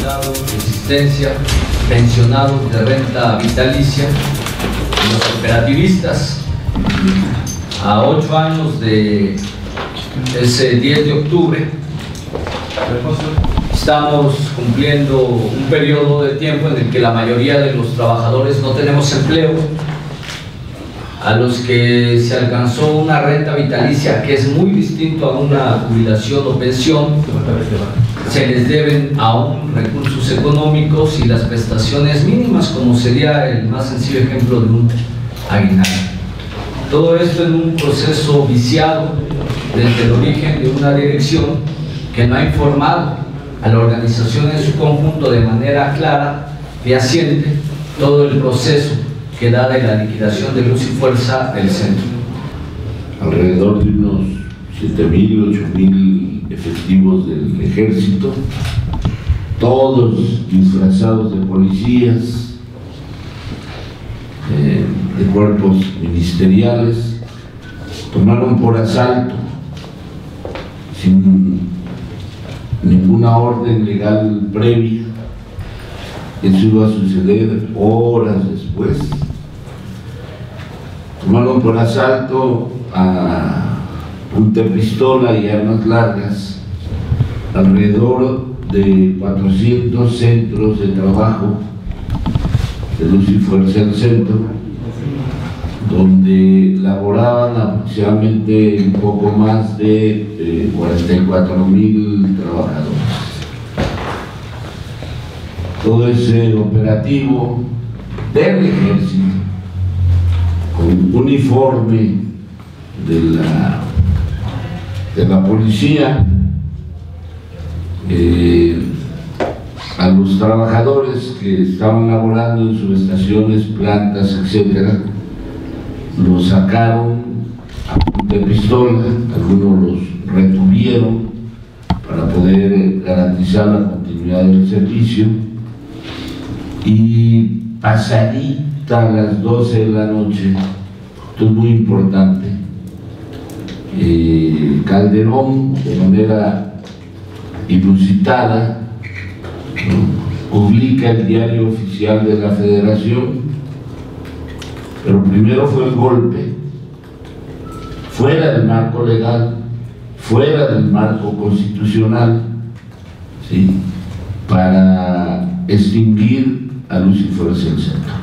jubilados de existencia, pensionados de renta vitalicia, y los cooperativistas. A 8 años de ese 10 de octubre, estamos cumpliendo un periodo de tiempo en el que la mayoría de los trabajadores no tenemos empleo, a los que se alcanzó una renta vitalicia que es muy distinto a una jubilación o pensión, se les deben aún recursos económicos y las prestaciones mínimas, como sería el más sencillo ejemplo de un aguinaldo. Todo esto en un proceso viciado desde el origen de una dirección que no ha informado a la organización en su conjunto de manera clara, fehaciente, todo el proceso que da de la liquidación de Luz y Fuerza del centro. Alrededor de unos 7.000, 8.000 efectivos del ejército, todos disfrazados de policías, de cuerpos ministeriales, tomaron por asalto, sin ninguna orden legal previa. Eso iba a suceder horas después. Tomaron por asalto a punta pistola y armas largas alrededor de 400 centros de trabajo de Luz y Fuerza del centro, donde laboraban aproximadamente un poco más de 44.000 trabajadores. Todo ese operativo del ejército, con uniforme de la policía, a los trabajadores que estaban laborando en subestaciones, plantas, etcétera, los sacaron a punta de pistola, algunos los retuvieron para poder garantizar la continuidad del servicio, y pasadita a las 12 de la noche, esto es muy importante, Calderón, de manera inusitada, publica el diario oficial de la Federación, pero primero fue el golpe, fuera del marco legal, fuera del marco constitucional, ¿sí?, para extinguir a Luz y Fuerza del centro.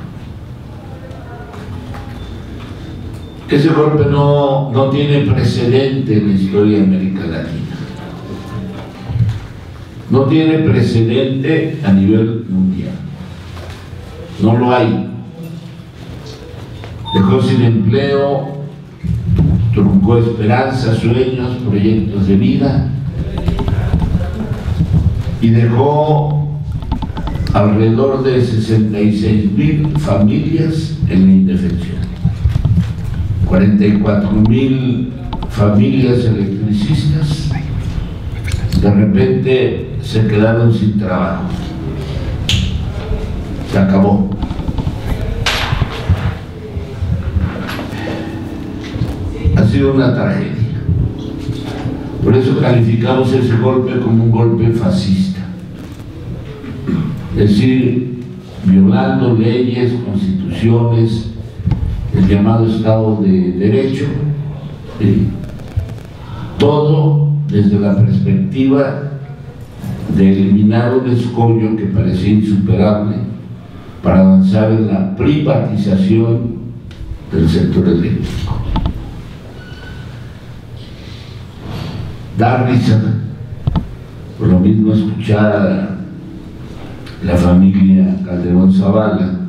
Ese golpe no tiene precedente en la historia de América Latina. No tiene precedente a nivel mundial. No lo hay. Dejó sin empleo, truncó esperanzas, sueños, proyectos de vida, y dejó alrededor de 66.000 familias en la indefensión, 44.000 familias electricistas de repente se quedaron sin trabajo. Se acabó. Ha sido una tragedia. Por eso calificamos ese golpe como un golpe fascista. Es decir, violando leyes, constituciones, el llamado Estado de Derecho, todo desde la perspectiva de eliminar un escollo que parecía insuperable para avanzar en la privatización del sector eléctrico. Da risa, por lo mismo, escuchar a la familia Calderón Zavala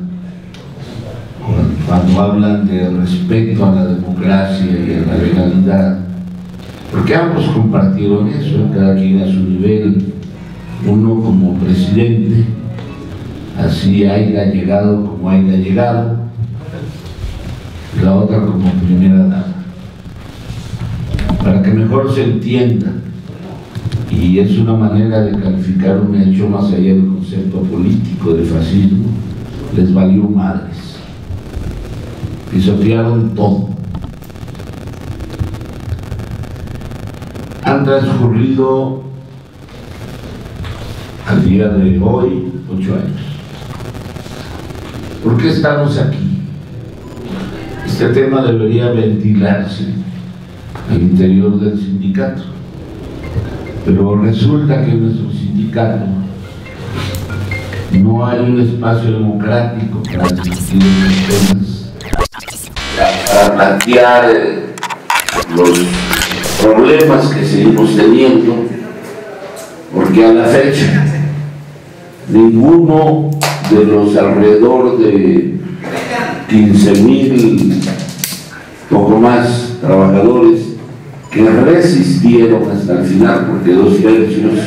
cuando hablan de respeto a la democracia y a la legalidad, porque ambos compartieron eso, cada quien a su nivel, uno como presidente, así haya llegado como haya llegado, la otra como primera dama. Para que mejor se entienda, y es una manera de calificar un hecho más allá del concepto político de fascismo, les valió madres, pisotearon todo. Han transcurrido al día de hoy, 8 años. ¿Por qué estamos aquí? Este tema debería ventilarse al interior del sindicato, pero resulta que en nuestro sindicato no hay un espacio democrático para discutir estos temas, para plantear los problemas que seguimos teniendo, porque a la fecha ninguno de los alrededor de 15,000, poco más, trabajadores que resistieron hasta el final, porque 2 tercios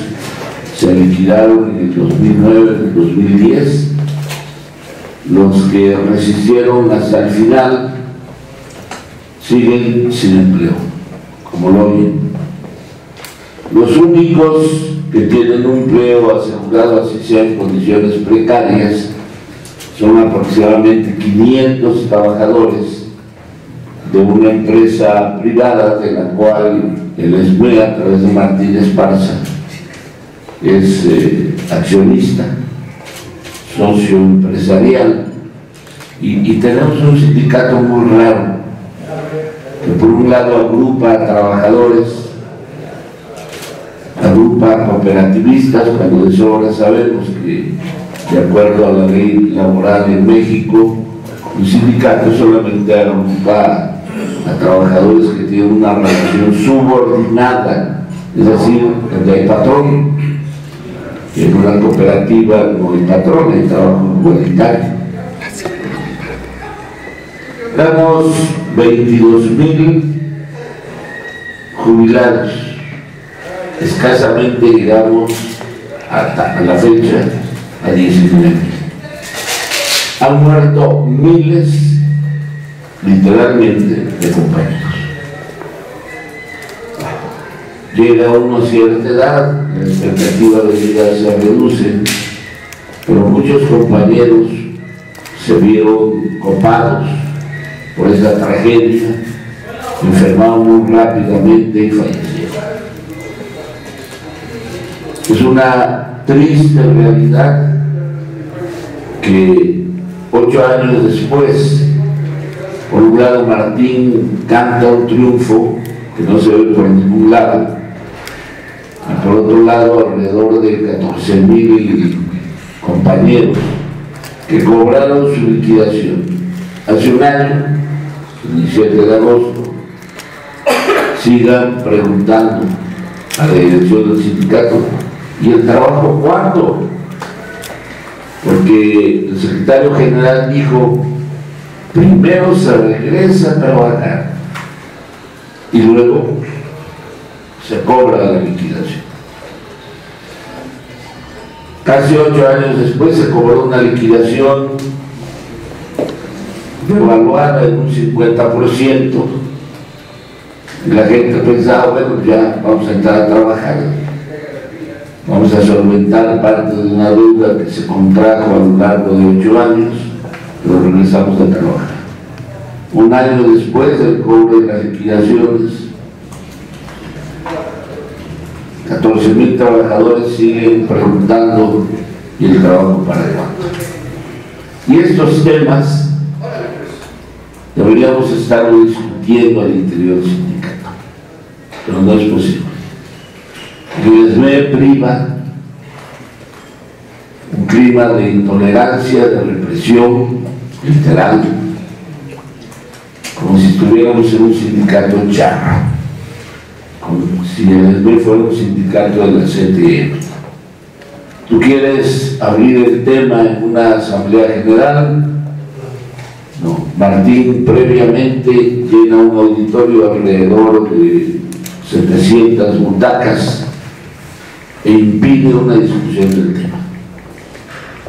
se liquidaron en el 2009, en el 2010, los que resistieron hasta el final siguen sin empleo, como lo oyen. Los únicos que tienen un empleo asegurado, así sea en condiciones precarias, son aproximadamente 500 trabajadores de una empresa privada de la cual el ESME, a través de Martín Esparza, es accionista, socio empresarial, y tenemos un sindicato muy raro, que por un lado agrupa a trabajadores, agrupa a cooperativistas, cuando de sobra sabemos que, de acuerdo a la ley laboral en México, un sindicato solamente agrupa a trabajadores que tienen una relación subordinada, es decir, donde hay patrón. En una cooperativa no hay patrón, hay trabajo igualitario. Damos 22,000 jubilados, escasamente llegamos a la fecha a 19,000. Han muerto miles, literalmente, de compañeros. Llega uno a cierta edad, la expectativa de vida se reduce, pero muchos compañeros se vieron copados por esa tragedia, enfermaron muy rápidamente y fallecieron. Es una triste realidad que 8 años después, por un lado Martín canta un triunfo que no se ve por ningún lado, y por otro lado alrededor de 14,000 compañeros que cobraron su liquidación. Hace un año, el 17 de agosto, sigan preguntando a la dirección del sindicato: ¿y el trabajo cuándo? Porque el secretario general dijo: primero se regresa a trabajar y luego se cobra la liquidación. Casi 8 años después se cobró una liquidación devaluada en un 50%, y la gente pensaba: bueno, ya vamos a entrar a trabajar, vamos a solventar parte de una deuda que se contrajo a lo largo de 8 años, pero regresamos a trabajar. Un año después del cobro de las liquidaciones, 14,000 trabajadores siguen preguntando: ¿y el trabajo para cuándo? Y estos temas deberíamos estarlo discutiendo al interior del sindicato, pero no es posible. El ESME priva un clima de intolerancia, de represión, literal, como si estuviéramos en un sindicato charro, como si el ESME fuera un sindicato de la CTM. ¿Tú quieres abrir el tema en una asamblea general? No. Martín previamente llena un auditorio alrededor de 700 butacas e impide una discusión del tema.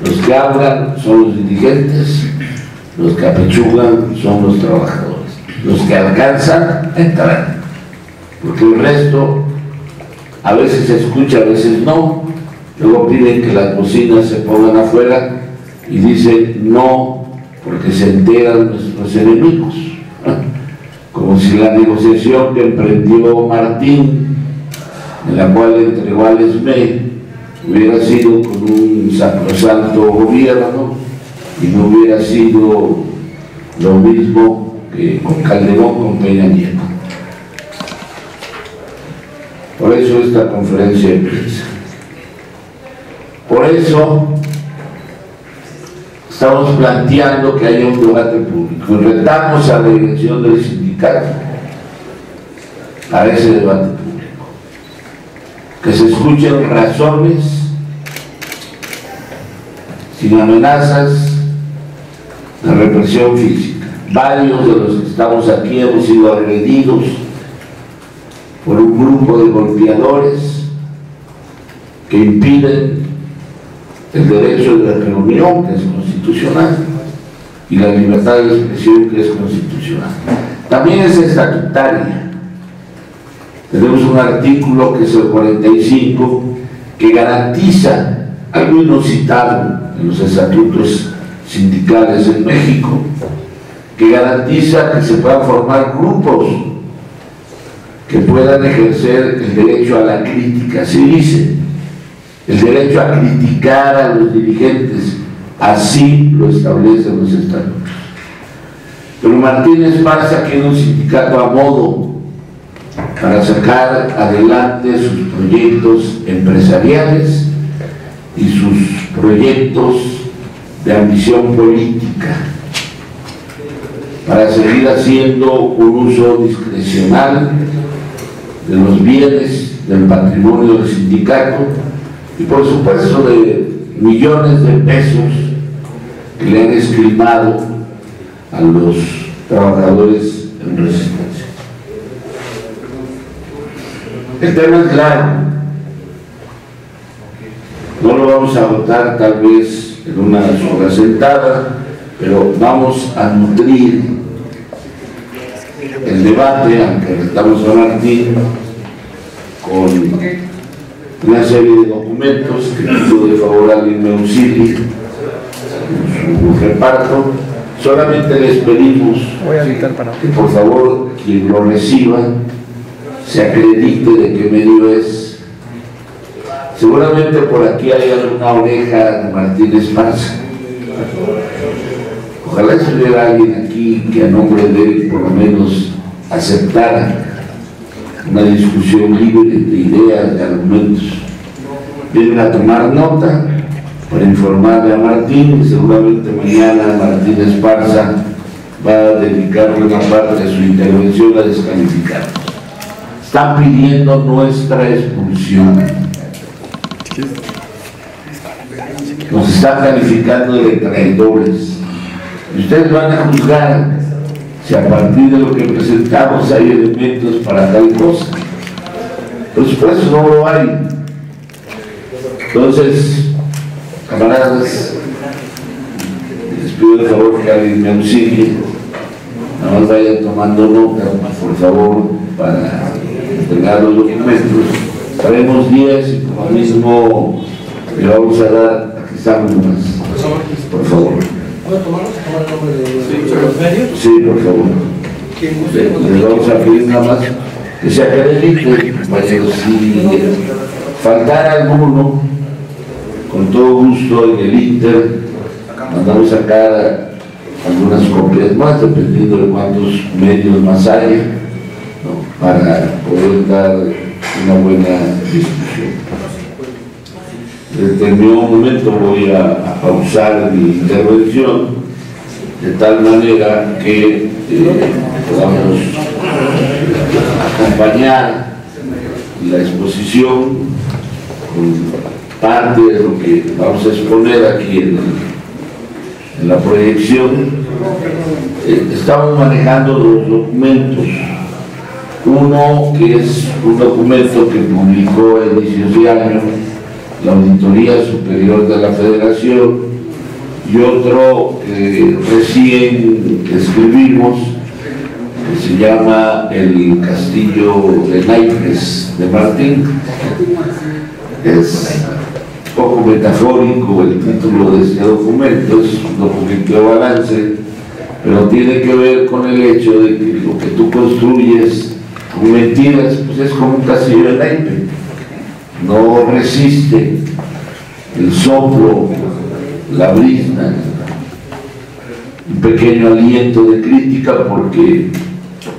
Los que hablan son los dirigentes, los que apechugan son los trabajadores, los que alcanzan entran, porque el resto a veces se escucha, a veces no. Luego piden que las bocinas se pongan afuera y dicen no, porque se enteran nuestros enemigos, como si la negociación que emprendió Martín, en la cual entregó al ESME hubiera sido con un sacrosanto gobierno y no hubiera sido lo mismo que con Calderón, con Peña Nieto. Por eso esta conferencia de prensa. Por eso estamos planteando que haya un debate público y retamos a la dirección del sindicato a ese debate público, que se escuchen razones sin amenazas de represión física. Varios de los que estamos aquí hemos sido agredidos por un grupo de golpeadores que impiden el derecho de reunión, que es constitucional, y la libertad de expresión, que es constitucional. También es estatutaria. Tenemos un artículo, que es el 45, que garantiza algo inusitado en los estatutos sindicales en México, que garantiza que se puedan formar grupos que puedan ejercer el derecho a la crítica. Así dice, el derecho a criticar a los dirigentes, así lo establecen los estatutos. Pero Martín Esparza quiere un sindicato a modo para sacar adelante sus proyectos empresariales y sus proyectos de ambición política, para seguir haciendo un uso discrecional de los bienes del patrimonio del sindicato y por supuesto de millones de pesos que le han esquilmado a los trabajadores en resistencia. El tema es claro, no lo vamos a votar tal vez en una sola sentada, pero vamos a nutrir el debate, aunque estamos a Martín, con una serie de documentos que pido de favor a alguien me auxilie en su reparto. Solamente les pedimos que por favor quien lo reciba se acredite de qué medio es. Seguramente por aquí hay alguna oreja de Martín Esparza. Ojalá estuviera alguien aquí que a nombre de él por lo menos aceptara una discusión libre de ideas, de argumentos. Vienen a tomar nota para informarle a Martín, y seguramente mañana Martín Esparza va a dedicar una parte de su intervención a descalificar. Están pidiendo nuestra expulsión. Nos están calificando de traidores. Y ustedes van a juzgar si a partir de lo que presentamos hay elementos para tal cosa. Por supuesto no lo hay. Entonces, camaradas, les pido de favor que alguien me auxilie, nada más vayan tomando nota, por favor, para entregar los documentos. Traemos 10 y por lo mismo le vamos a dar, aquí estamos nomás, por favor. ¿Puedo tomarlos? ¿Tomar el nombre de los medios? Sí, por favor. Les vamos a pedir nada más que se acredite, compañeros. Si faltara alguno, con todo gusto en el Inter, mandamos sacar algunas copias más, dependiendo de cuántos medios más haya, ¿no?, para poder dar una buena discusión. Desde un momento voy a pausar mi intervención de tal manera que podamos acompañar la exposición con parte de lo que vamos a exponer aquí en la proyección. Estamos manejando dos documentos. Uno que es un documento que publicó a inicios de año la Auditoría Superior de la Federación, y otro que recién escribimos, que se llama El Castillo de Naipes de Martín. Es poco metafórico el título de este documento, es un documento de balance, pero tiene que ver con el hecho de que lo que tú construyes con mentiras, pues es como un castillo de naipes. No resiste el soplo, la brisna, un pequeño aliento de crítica, porque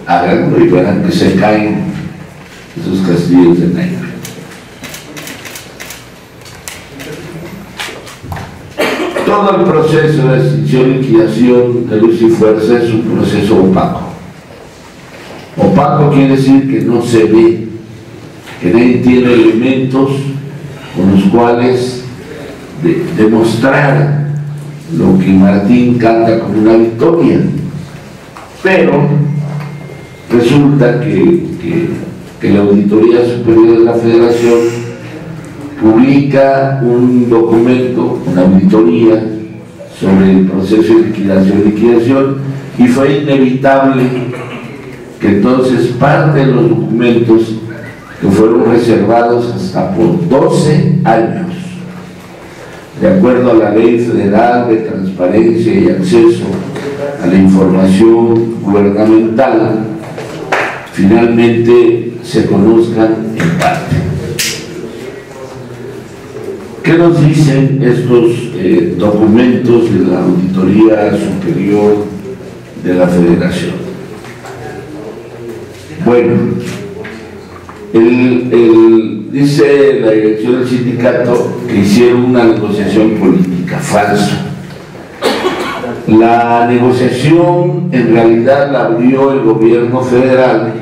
háganlo y verán que se caen esos castillos de naipes. Todo el proceso de extinción y liquidación de Luz y Fuerza es un proceso opaco. Opaco quiere decir que no se ve, que nadie tiene elementos con los cuales demostrar lo que Martín canta como una victoria. Pero resulta que la Auditoría Superior de la Federación publica un documento, una auditoría sobre el proceso de liquidación, y fue inevitable que entonces parte de los documentos que fueron reservados hasta por 12 años, de acuerdo a la Ley Federal de Transparencia y Acceso a la Información Gubernamental, finalmente se conozcan en parte. ¿Qué nos dicen estos documentos de la Auditoría Superior de la Federación? Bueno, dice la dirección del sindicato que hicieron una negociación política. Falso. La negociación en realidad la abrió el gobierno federal,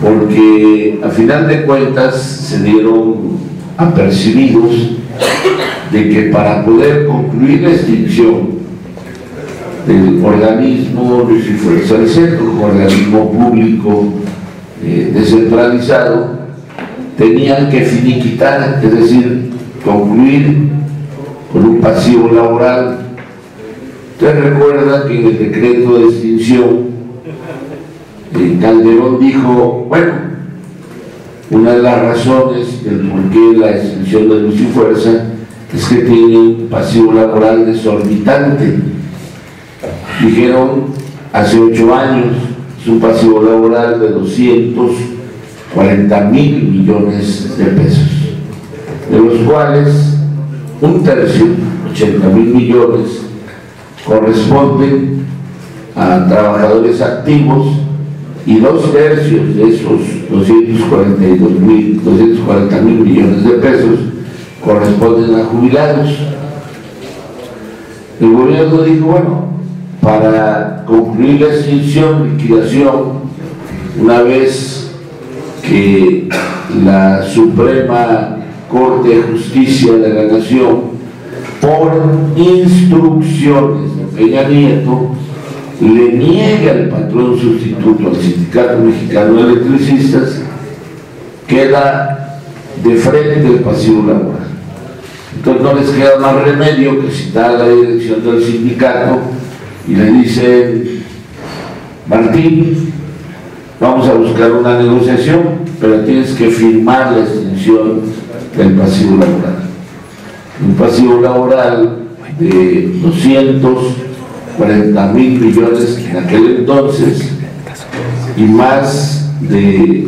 porque a final de cuentas se dieron apercibidos de que para poder concluir la extinción del organismo Luz y Fuerza del Centro, un organismo público descentralizado, tenían que finiquitar, es decir, concluir con un pasivo laboral. Usted recuerda que en el decreto de extinción Calderón dijo, bueno, una de las razones del por qué la extinción de Luz y Fuerza es que tiene un pasivo laboral desorbitante. Dijeron hace 8 años, es un pasivo laboral de 240,000 millones de pesos, de los cuales un tercio, 80,000 millones, corresponden a trabajadores activos, y 2 tercios de esos 240,000 millones de pesos corresponden a jubilados. El gobierno dijo, bueno, para concluir la extinción, liquidación, una vez que la Suprema Corte de Justicia de la Nación, por instrucciones de Peña Nieto, le niega el patrón sustituto al Sindicato Mexicano de Electricistas, queda de frente el pasivo laboral. Entonces no les queda más remedio que citar a la dirección del sindicato y le dicen, Martín, vamos a buscar una negociación, pero tienes que firmar la extinción del pasivo laboral. Un pasivo laboral de 240,000 millones en aquel entonces, y más de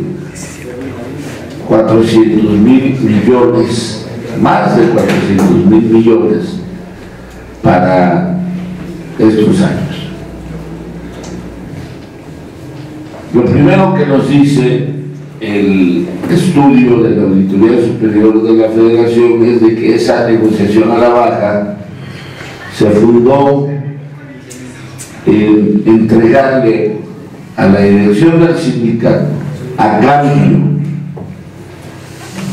400,000 millones, más de 400,000 millones para estos años. Lo primero que nos dice el estudio de la Auditoría Superior de la Federación es de que esa negociación a la baja se fundó en entregarle a la dirección del sindicato, a cambio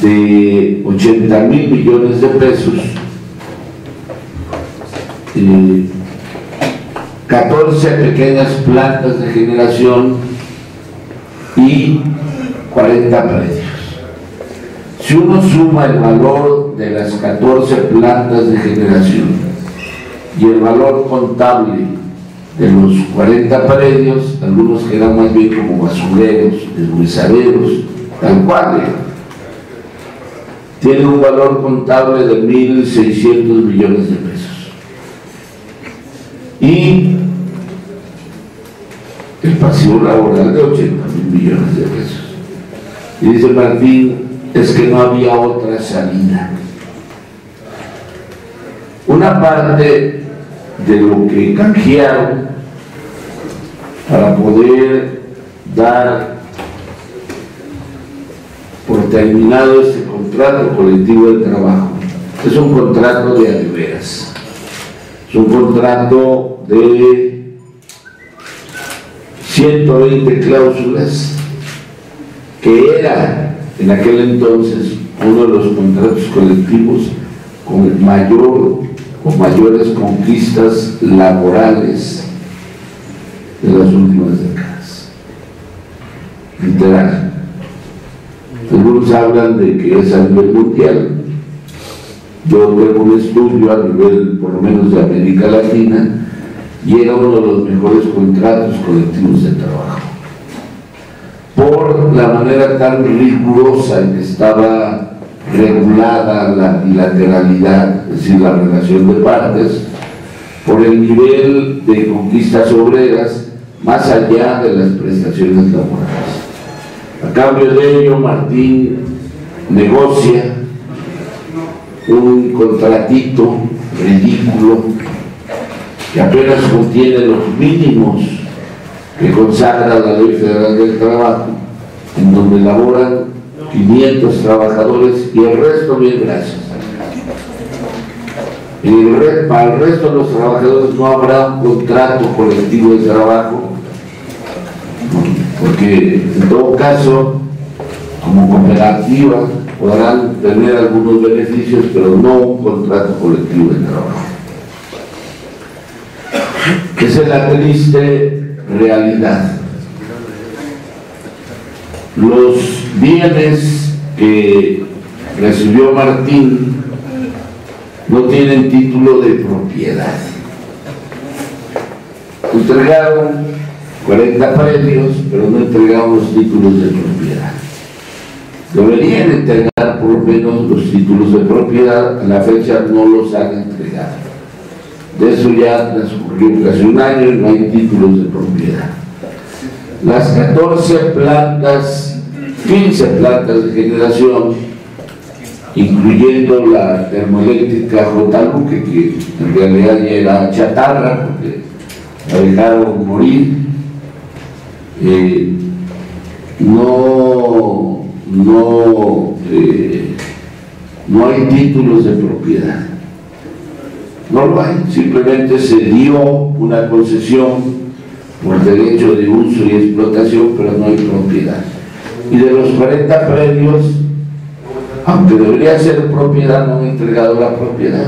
de 80,000 millones de pesos, 14 pequeñas plantas de generación y 40 predios. Si uno suma el valor de las 14 plantas de generación y el valor contable de los 40 predios, algunos que eran más bien como basureros, deshuesaderos, tal cual, tiene un valor contable de 1.600 millones de pesos. Y el pasivo laboral de 80,000 millones de pesos. Y dice Martín, es que no había otra salida. Una parte de lo que canjearon para poder dar por terminado este contrato colectivo de trabajo es un contrato de a de veras, es un contrato de 120 cláusulas que era en aquel entonces uno de los contratos colectivos con mayores conquistas laborales de las últimas décadas. Literal. Algunos hablan de que es a nivel mundial. Yo tengo un estudio a nivel, por lo menos, de América Latina, y era uno de los mejores contratos colectivos de trabajo. Por la manera tan rigurosa en que estaba regulada la bilateralidad, es decir, la relación de partes, por el nivel de conquistas obreras, más allá de las prestaciones laborales. A cambio de ello, Martín negocia un contratito ridículo que apenas contiene los mínimos que consagra la Ley Federal del Trabajo, en donde laboran 500 trabajadores y el resto, bien, gracias. Para el resto de los trabajadores no habrá un contrato colectivo de trabajo, porque en todo caso, como cooperativa, podrán tener algunos beneficios, pero no un contrato colectivo de trabajo. Esa es la triste realidad. Los bienes que recibió Martín no tienen título de propiedad. Entregaron 40 predios, pero no entregaron los títulos de propiedad. Deberían entregar por lo menos los títulos de propiedad, a la fecha no los han entregado. De eso ya transcurrió casi un año y no hay títulos de propiedad. Las 15 plantas de generación, incluyendo la termoeléctrica J. Luque, que en realidad ya era chatarra porque la dejaron morir, no hay títulos de propiedad. No lo hay, simplemente se dio una concesión por derecho de uso y explotación, pero no hay propiedad. Y de los 40 predios, aunque debería ser propiedad, no han entregado la propiedad.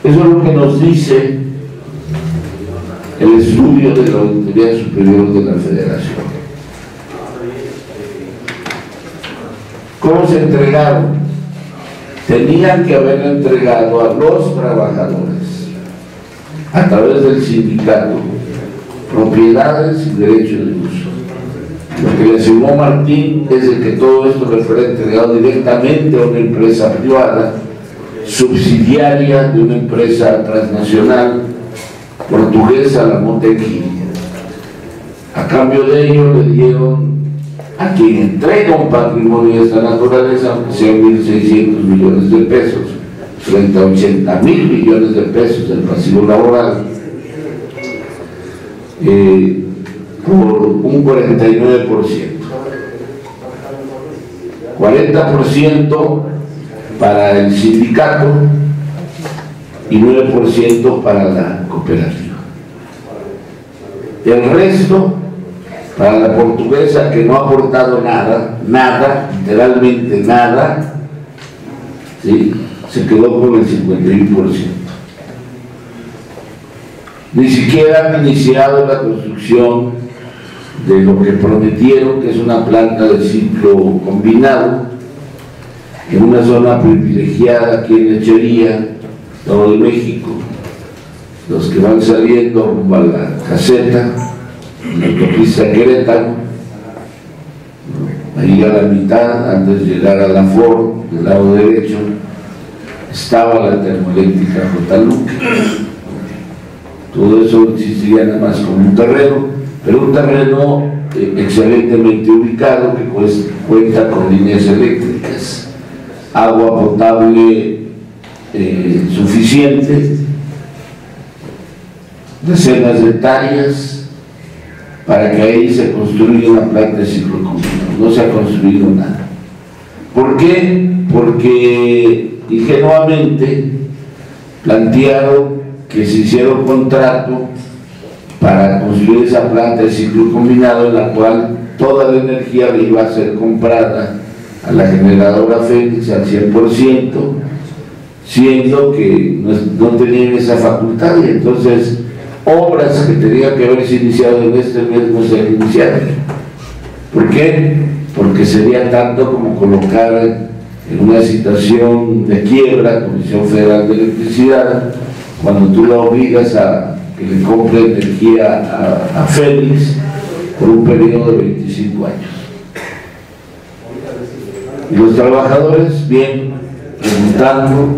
Eso es lo que nos dice el estudio de la Auditoría Superior de la Federación. ¿Cómo se entregaron? Tenían que haber entregado a los trabajadores, a través del sindicato, propiedades y derechos de uso. Lo que le asignó Martín es de que todo esto le fuera entregado directamente a una empresa privada, subsidiaria de una empresa transnacional portuguesa, la Motegi. A cambio de ello le dieron a quien entrega un patrimonio de esta naturaleza, aunque sean 1.600 millones de pesos, frente a 80.000 millones de pesos del pasivo laboral, por un 49%. 40% para el sindicato y 9% para la cooperativa. El resto para la portuguesa, que no ha aportado nada, literalmente nada, ¿sí? Se quedó con el 51%. Ni siquiera han iniciado la construcción de lo que prometieron, que es una planta de ciclo combinado, en una zona privilegiada aquí en Lechería, Estado de México. Los que van saliendo rumbo a la caseta, la autopista Querétaro, ahí a la mitad, antes de llegar a la Ford, del lado derecho, estaba la termoeléctrica J. Luque. Todo eso existía nada más como un terreno, pero un terreno excelentemente ubicado, que cuenta con líneas eléctricas, agua potable suficiente, decenas de hectáreas, para que ahí se construya una planta de ciclo combinado. No se ha construido nada. ¿Por qué? Porque ingenuamente plantearon que se hiciera un contrato para construir esa planta de ciclo combinado, en la cual toda la energía iba a ser comprada a la generadora Fénix al 100%, siendo que no tenían esa facultad, y entonces obras que tenían que haberse iniciado en este mes no se han iniciado. ¿Por qué? Porque sería tanto como colocar en una situación de quiebra Comisión Federal de Electricidad, cuando tú la obligas a que le compre energía a Fénix por un periodo de 25 años. Y los trabajadores, bien, preguntando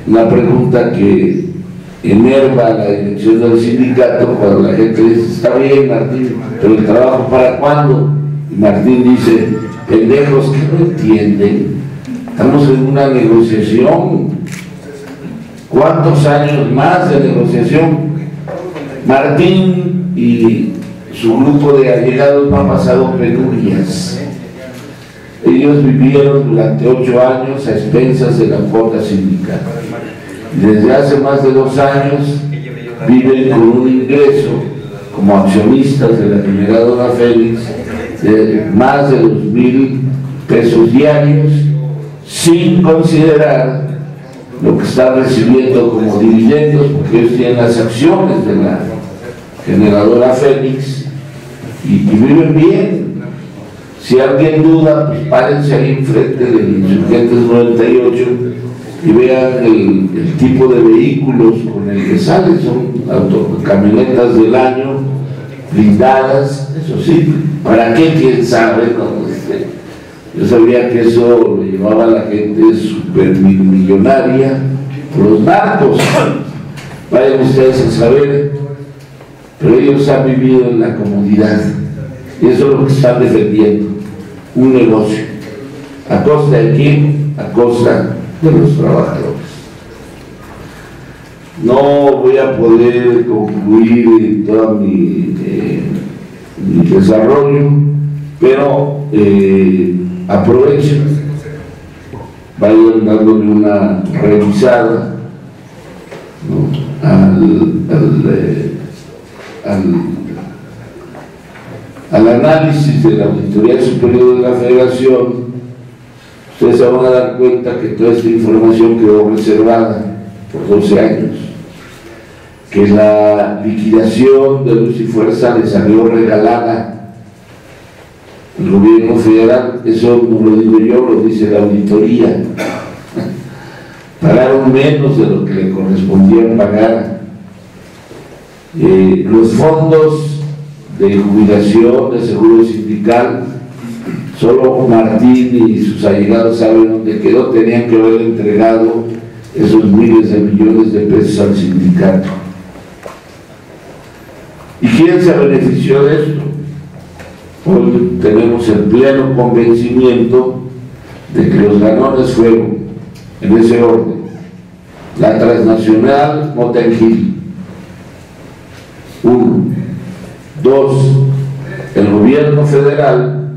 una pregunta que enerva a la dirección del sindicato, cuando la gente dice: está bien, Martín, pero el trabajo ¿para cuándo? Y Martín dice: pendejos que no entienden, estamos en una negociación. ¿Cuántos años más de negociación? Martín y su grupo de allegados no han pasado penurias. Ellos vivieron durante 8 años a expensas de la cuota sindical. Desde hace más de 2 años viven con un ingreso como accionistas de la generadora Fénix de más de 2,000 pesos diarios, sin considerar lo que están recibiendo como dividendos, porque ellos tienen las acciones de la generadora Fénix y viven bien. Si alguien duda, pues párense ahí enfrente del Insurgentes 98 y vean el tipo de vehículos con el que salen. Son camionetas del año, blindadas, eso sí. ¿Para qué? ¿Quién sabe? Yo sabía que eso lo llevaba la gente supermillonaria, los narcos. Vayan ustedes a saber, pero ellos han vivido en la comodidad, y eso es lo que están defendiendo, un negocio. ¿A costa de quién? A costa de los trabajadores. No voy a poder concluir todo mi desarrollo, pero aprovecho, vayan dándole una revisada, ¿no?, al análisis de la Auditoría Superior de la Federación. Ustedes se van a dar cuenta que toda esta información quedó reservada por 12 años, que la liquidación de Luz y Fuerza le salió regalada el gobierno federal. Eso no lo digo yo, lo dice la auditoría. Pagaron menos de lo que le correspondía pagar. Los fondos de jubilación, de seguro sindical, solo Martín y sus allegados saben dónde quedó. Tenían que haber entregado esos miles de millones de pesos al sindicato. ¿Y quién se benefició de esto? Hoy tenemos el pleno convencimiento de que los ganones fueron, en ese orden, la transnacional Motengil, 1. 2, el gobierno federal,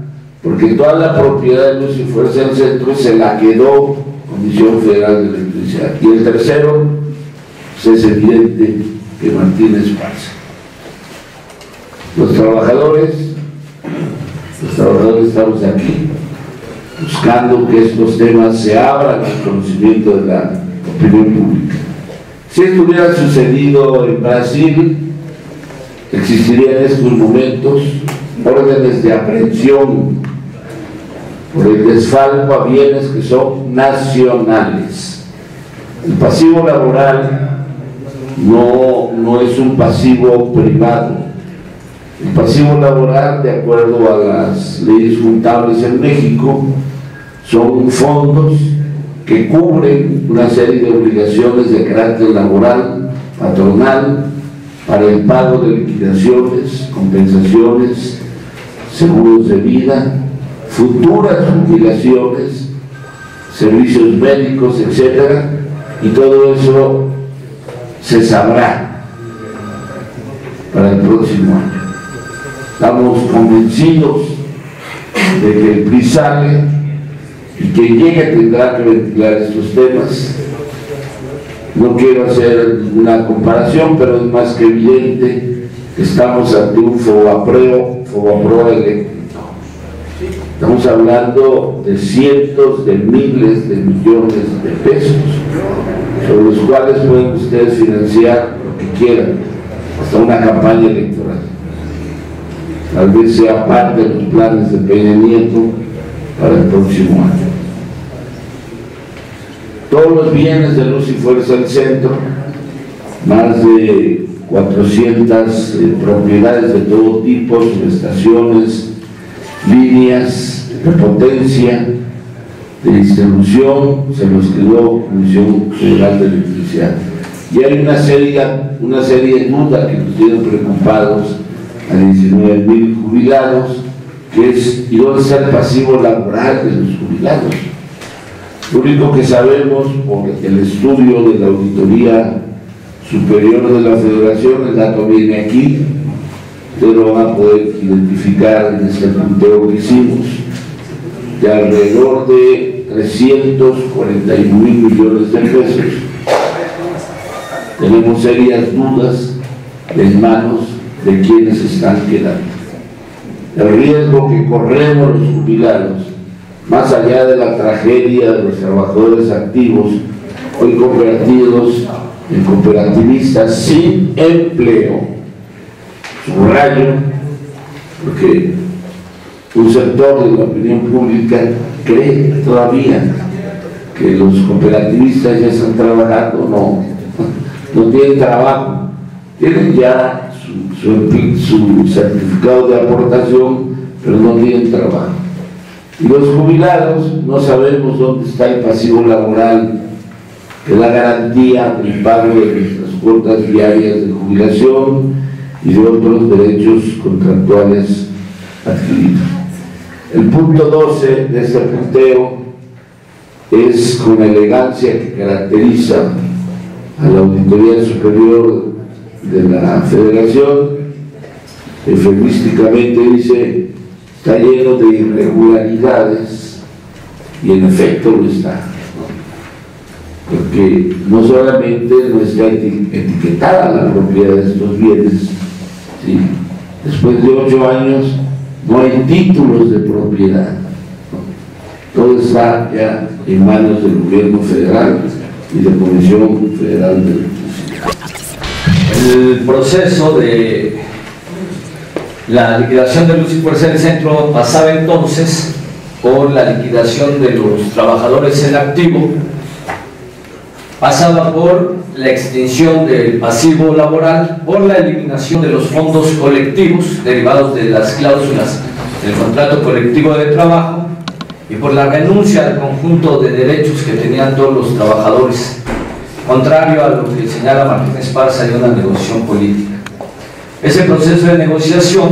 porque toda la propiedad de Luz y Fuerza del Centro se la quedó Comisión Federal de Electricidad. Y el tercero, pues es evidente que Martínez Esparza. Los trabajadores estamos aquí buscando que estos temas se abran al conocimiento de la opinión pública. Si esto hubiera sucedido en Brasil, existirían en estos momentos órdenes de aprehensión por el desfalco a bienes que son nacionales. El pasivo laboral no es un pasivo privado. El pasivo laboral, de acuerdo a las leyes juntables en México, son fondos que cubren una serie de obligaciones de carácter laboral, patronal, para el pago de liquidaciones, compensaciones, seguros de vida, futuras jubilaciones, servicios médicos, etcétera, y todo eso se sabrá para el próximo año. Estamos convencidos de que el PRI sale y que llegue tendrá que ventilar estos temas. No quiero hacer una comparación, pero es más que evidente que estamos ante un Fobaproa eléctrico. Estamos hablando de cientos de miles de millones de pesos, sobre los cuales pueden ustedes financiar lo que quieran, hasta una campaña electoral. Tal vez sea parte de los planes de Peña Nieto para el próximo año. Todos los bienes de Luz y Fuerza del Centro, más de 400 propiedades de todo tipo, subestaciones, líneas de potencia, de distribución, se los quedó Comisión Federal de Electricidad. Y hay una serie de dudas que nos tienen preocupados a 19,000 jubilados, que es ¿y dónde está el pasivo laboral de los jubilados? Lo único que sabemos por el estudio de la Auditoría Superior de la Federación, el dato viene aquí, ustedes lo van a poder identificar en este punteo que hicimos, de alrededor de 341,000 millones de pesos. Tenemos serias dudas en manos de quienes están quedando. El riesgo que corremos los jubilados, más allá de la tragedia de los trabajadores activos, hoy convertidos en cooperativistas sin empleo, subrayo, porque un sector de la opinión pública cree todavía que los cooperativistas ya están trabajando, no tienen trabajo, tienen ya su certificado de aportación, pero no tienen trabajo. Y los jubilados no sabemos dónde está el pasivo laboral que da garantía del pago de nuestras cuotas diarias de jubilación y de otros derechos contractuales adquiridos. El punto 12 de este punteo es con la elegancia que caracteriza a la Auditoría Superior de la Federación, eufemísticamente dice, está lleno de irregularidades, y en efecto lo está, porque no solamente no está etiquetada la propiedad de estos bienes, ¿sí? Después de 8 años no hay títulos de propiedad, todo está ya en manos del gobierno federal y de la Comisión Federal de Electricidad. El proceso de la liquidación de Luz y Fuerza del Centro pasaba entonces por la liquidación de los trabajadores en activo, pasaba por la extinción del pasivo laboral, por la eliminación de los fondos colectivos derivados de las cláusulas del contrato colectivo de trabajo y por la renuncia al conjunto de derechos que tenían todos los trabajadores, contrario a lo que señala Martín Esparza de una negociación política. Ese proceso de negociación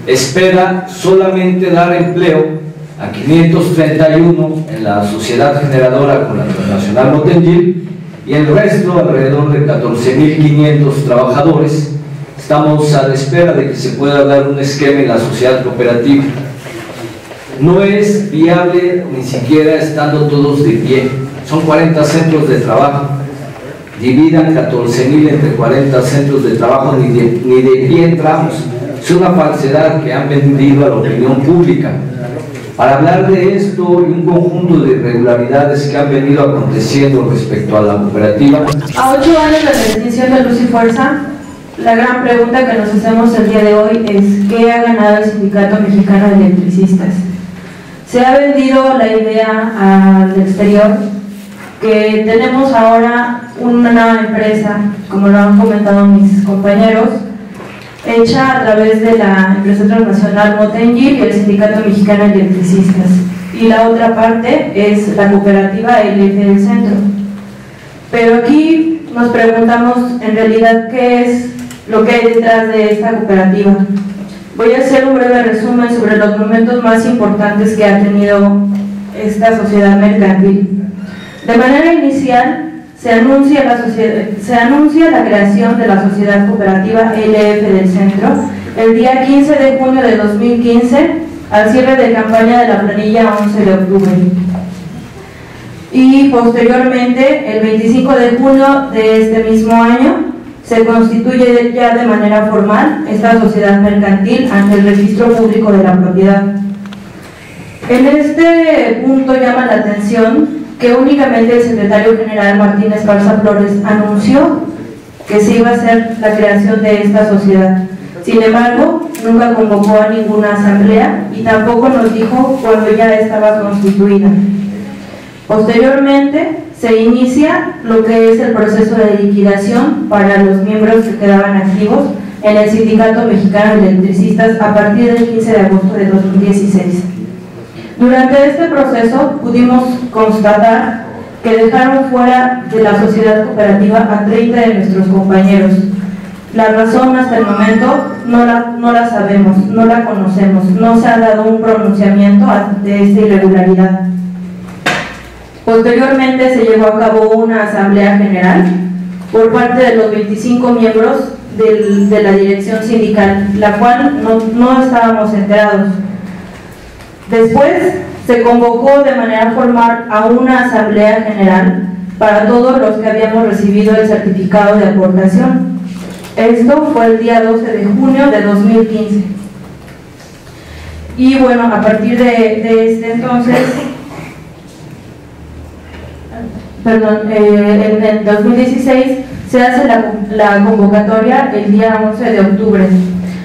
espera solamente dar empleo a 531 en la sociedad generadora con la transnacional Motengil y el resto, alrededor de 14.500 trabajadores. Estamos a la espera de que se pueda dar un esquema en la sociedad cooperativa. No es viable ni siquiera estando todos de pie. Son 40 centros de trabajo. Dividan 14.000 entre 40 centros de trabajo, ni de pie entramos. Es una falsedad que han vendido a la opinión pública. Para hablar de esto y un conjunto de irregularidades que han venido aconteciendo respecto a la cooperativa. A 8 años de la extinción de Luz y Fuerza, la gran pregunta que nos hacemos el día de hoy es ¿qué ha ganado el Sindicato Mexicano de Electricistas? Se ha vendido la idea al exterior que tenemos ahora una empresa, como lo han comentado mis compañeros, hecha a través de la empresa transnacional Motengil y el Sindicato Mexicano de Electricistas, y la otra parte es la cooperativa LF del Centro. Pero aquí nos preguntamos en realidad qué es lo que hay detrás de esta cooperativa. Voy a hacer un breve resumen sobre los momentos más importantes que ha tenido esta sociedad mercantil. De manera inicial, se anuncia la creación de la Sociedad Cooperativa LF del Centro el día 15 de junio de 2015, al cierre de campaña de la planilla 11 de octubre. Y posteriormente, el 25 de junio de este mismo año, se constituye ya de manera formal esta sociedad mercantil ante el registro público de la propiedad. En este punto llama la atención que únicamente el secretario general Martín Esparza Flores anunció que se iba a hacer la creación de esta sociedad. Sin embargo, nunca convocó a ninguna asamblea y tampoco nos dijo cuando ya estaba constituida. Posteriormente, se inicia lo que es el proceso de liquidación para los miembros que quedaban activos en el Sindicato Mexicano de Electricistas a partir del 15 de agosto de 2016. Durante este proceso pudimos constatar que dejaron fuera de la sociedad cooperativa a 30 de nuestros compañeros. La razón hasta el momento no la sabemos, no la conocemos, no se ha dado un pronunciamiento de esta irregularidad. Posteriormente se llevó a cabo una asamblea general por parte de los 25 miembros de la dirección sindical, la cual no estábamos enterados. Después se convocó de manera formal a una asamblea general para todos los que habíamos recibido el certificado de aportación. Esto fue el día 12 de junio de 2015. Y bueno, a partir de este entonces, en el 2016 se hace la convocatoria el día 11 de octubre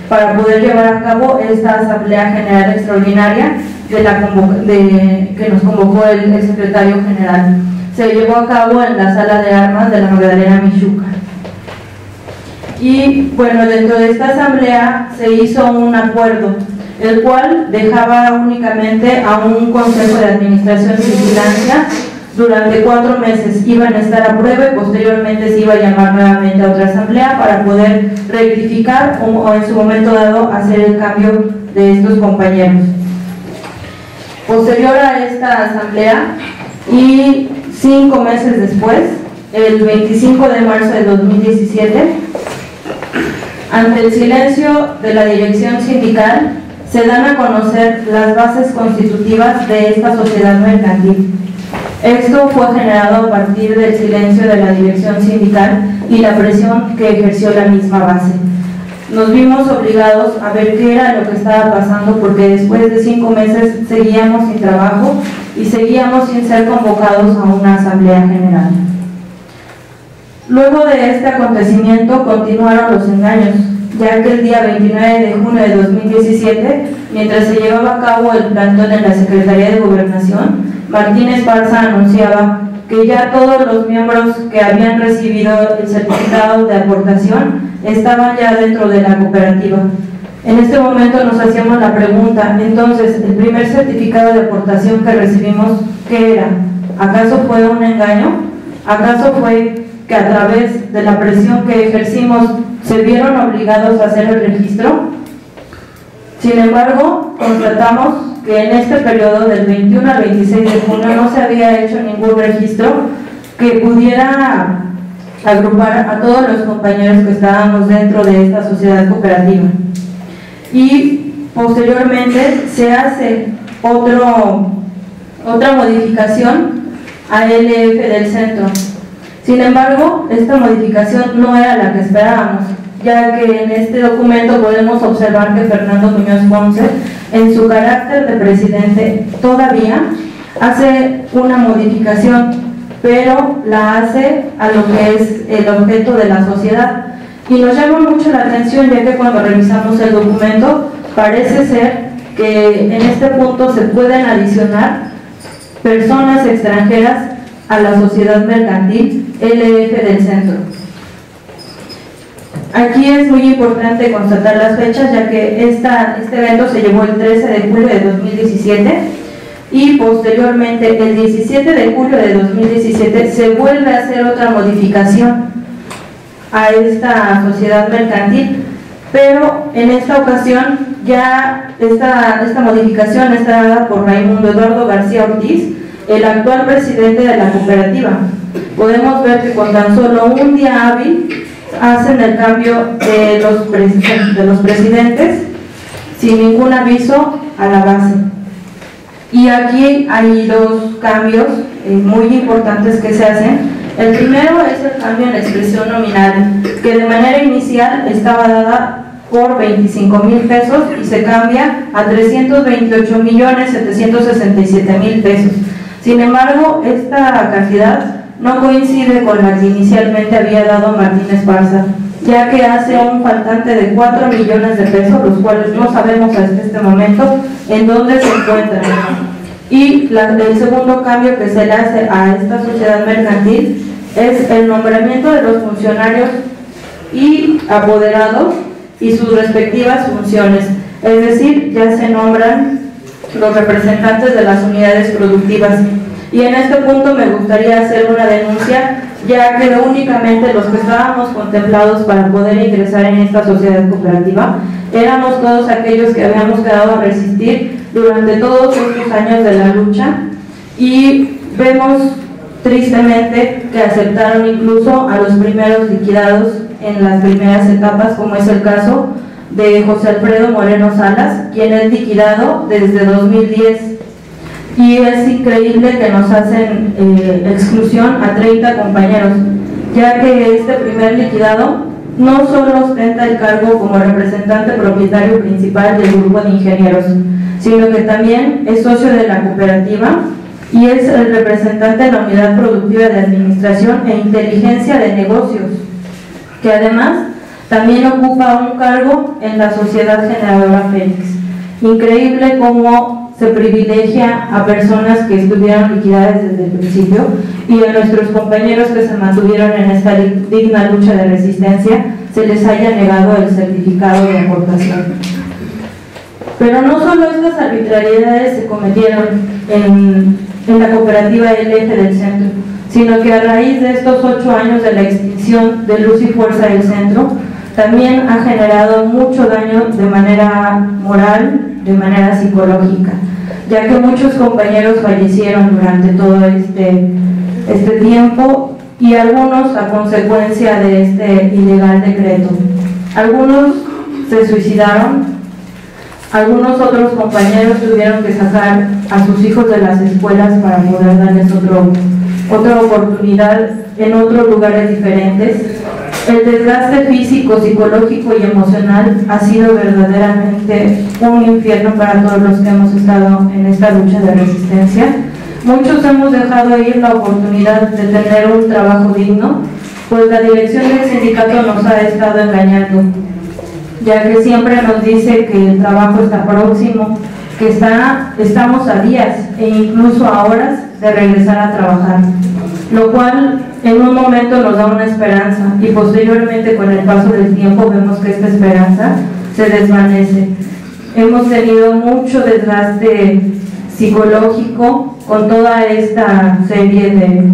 para poder llevar a cabo esta asamblea general extraordinaria que nos convocó el secretario general. Se llevó a cabo en la sala de armas de la Magdalena Michuca. Y bueno, dentro de esta asamblea se hizo un acuerdo, el cual dejaba únicamente a un consejo de administración y vigilancia durante 4 meses. Iban a estar a prueba y posteriormente se iba a llamar nuevamente a otra asamblea para poder rectificar o en su momento dado hacer el cambio de estos compañeros. Posterior a esta asamblea y 5 meses después, el 25 de marzo de 2017, ante el silencio de la dirección sindical, se dan a conocer las bases constitutivas de esta sociedad mercantil. Esto fue generado a partir del silencio de la dirección sindical y la presión que ejerció la misma base. Nos vimos obligados a ver qué era lo que estaba pasando, porque después de 5 meses seguíamos sin trabajo y seguíamos sin ser convocados a una asamblea general. Luego de este acontecimiento continuaron los engaños, ya que el día 29 de junio de 2017, mientras se llevaba a cabo el plantón en la Secretaría de Gobernación, Martín Esparza anunciaba que ya todos los miembros que habían recibido el certificado de aportación estaban ya dentro de la cooperativa. En este momento nos hacíamos la pregunta, entonces, ¿el primer certificado de aportación que recibimos, qué era? ¿Acaso fue un engaño? ¿Acaso fue que a través de la presión que ejercimos se vieron obligados a hacer el registro? Sin embargo, constatamos que en este periodo del 21 al 26 de junio no se había hecho ningún registro que pudiera agrupar a todos los compañeros que estábamos dentro de esta sociedad cooperativa. Y posteriormente se hace otra modificación a LF del Centro. Sin embargo, esta modificación no era la que esperábamos, ya que en este documento podemos observar que Fernando Muñoz Ponce, en su carácter de presidente, todavía hace una modificación, pero la hace a lo que es el objeto de la sociedad. Y nos llama mucho la atención, ya que cuando revisamos el documento, parece ser que en este punto se pueden adicionar personas extranjeras a la sociedad mercantil LF del Centro. Aquí es muy importante constatar las fechas, ya que este evento se llevó el 13 de julio de 2017 y posteriormente el 17 de julio de 2017 se vuelve a hacer otra modificación a esta sociedad mercantil, pero en esta ocasión ya esta modificación está dada por Raimundo Eduardo García Ortiz, el actual presidente de la cooperativa. Podemos ver que con tan solo un día hábil hacen el cambio de los presidentes sin ningún aviso a la base. Y aquí hay dos cambios muy importantes que se hacen. El primero es el cambio en la expresión nominal, que de manera inicial estaba dada por 25,000 pesos y se cambia a 328,767,000 pesos. Sin embargo, esta cantidad no coincide con la que inicialmente había dado Martín Esparza, ya que hace un faltante de 4 millones de pesos, los cuales no sabemos hasta este momento en dónde se encuentran. Y el segundo cambio que se le hace a esta sociedad mercantil es el nombramiento de los funcionarios y apoderados y sus respectivas funciones, es decir, ya se nombran los representantes de las unidades productivas. Y en este punto me gustaría hacer una denuncia, ya que únicamente los que estábamos contemplados para poder ingresar en esta sociedad cooperativa éramos todos aquellos que habíamos quedado a resistir durante todos estos años de la lucha, y vemos tristemente que aceptaron incluso a los primeros liquidados en las primeras etapas, como es el caso de José Alfredo Moreno Salas, quien es liquidado desde 2010. Y es increíble que nos hacen exclusión a 30 compañeros, ya que este primer liquidado no solo ostenta el cargo como representante propietario principal del grupo de ingenieros, sino que también es socio de la cooperativa y es el representante de la unidad productiva de administración e inteligencia de negocios, que además también ocupa un cargo en la Sociedad Generadora Fénix. Increíble cómo se privilegia a personas que estuvieron liquidadas desde el principio, y a nuestros compañeros que se mantuvieron en esta digna lucha de resistencia se les haya negado el certificado de aportación. Pero no solo estas arbitrariedades se cometieron en la cooperativa LF del Centro, sino que a raíz de estos 8 años de la extinción de Luz y Fuerza del Centro, también ha generado mucho daño de manera moral, de manera psicológica, ya que muchos compañeros fallecieron durante todo este tiempo, y algunos a consecuencia de este ilegal decreto. Algunos se suicidaron, algunos otros compañeros tuvieron que sacar a sus hijos de las escuelas para poder darles otra oportunidad en otros lugares diferentes. El desgaste físico, psicológico y emocional ha sido verdaderamente un infierno para todos los que hemos estado en esta lucha de resistencia. Muchos hemos dejado ir la oportunidad de tener un trabajo digno, pues la dirección del sindicato nos ha estado engañando, ya que siempre nos dice que el trabajo está próximo, que estamos a días e incluso a horas de regresar a trabajar, lo cual en un momento nos da una esperanza, y posteriormente con el paso del tiempo vemos que esta esperanza se desvanece. Hemos tenido mucho desgaste psicológico con toda esta serie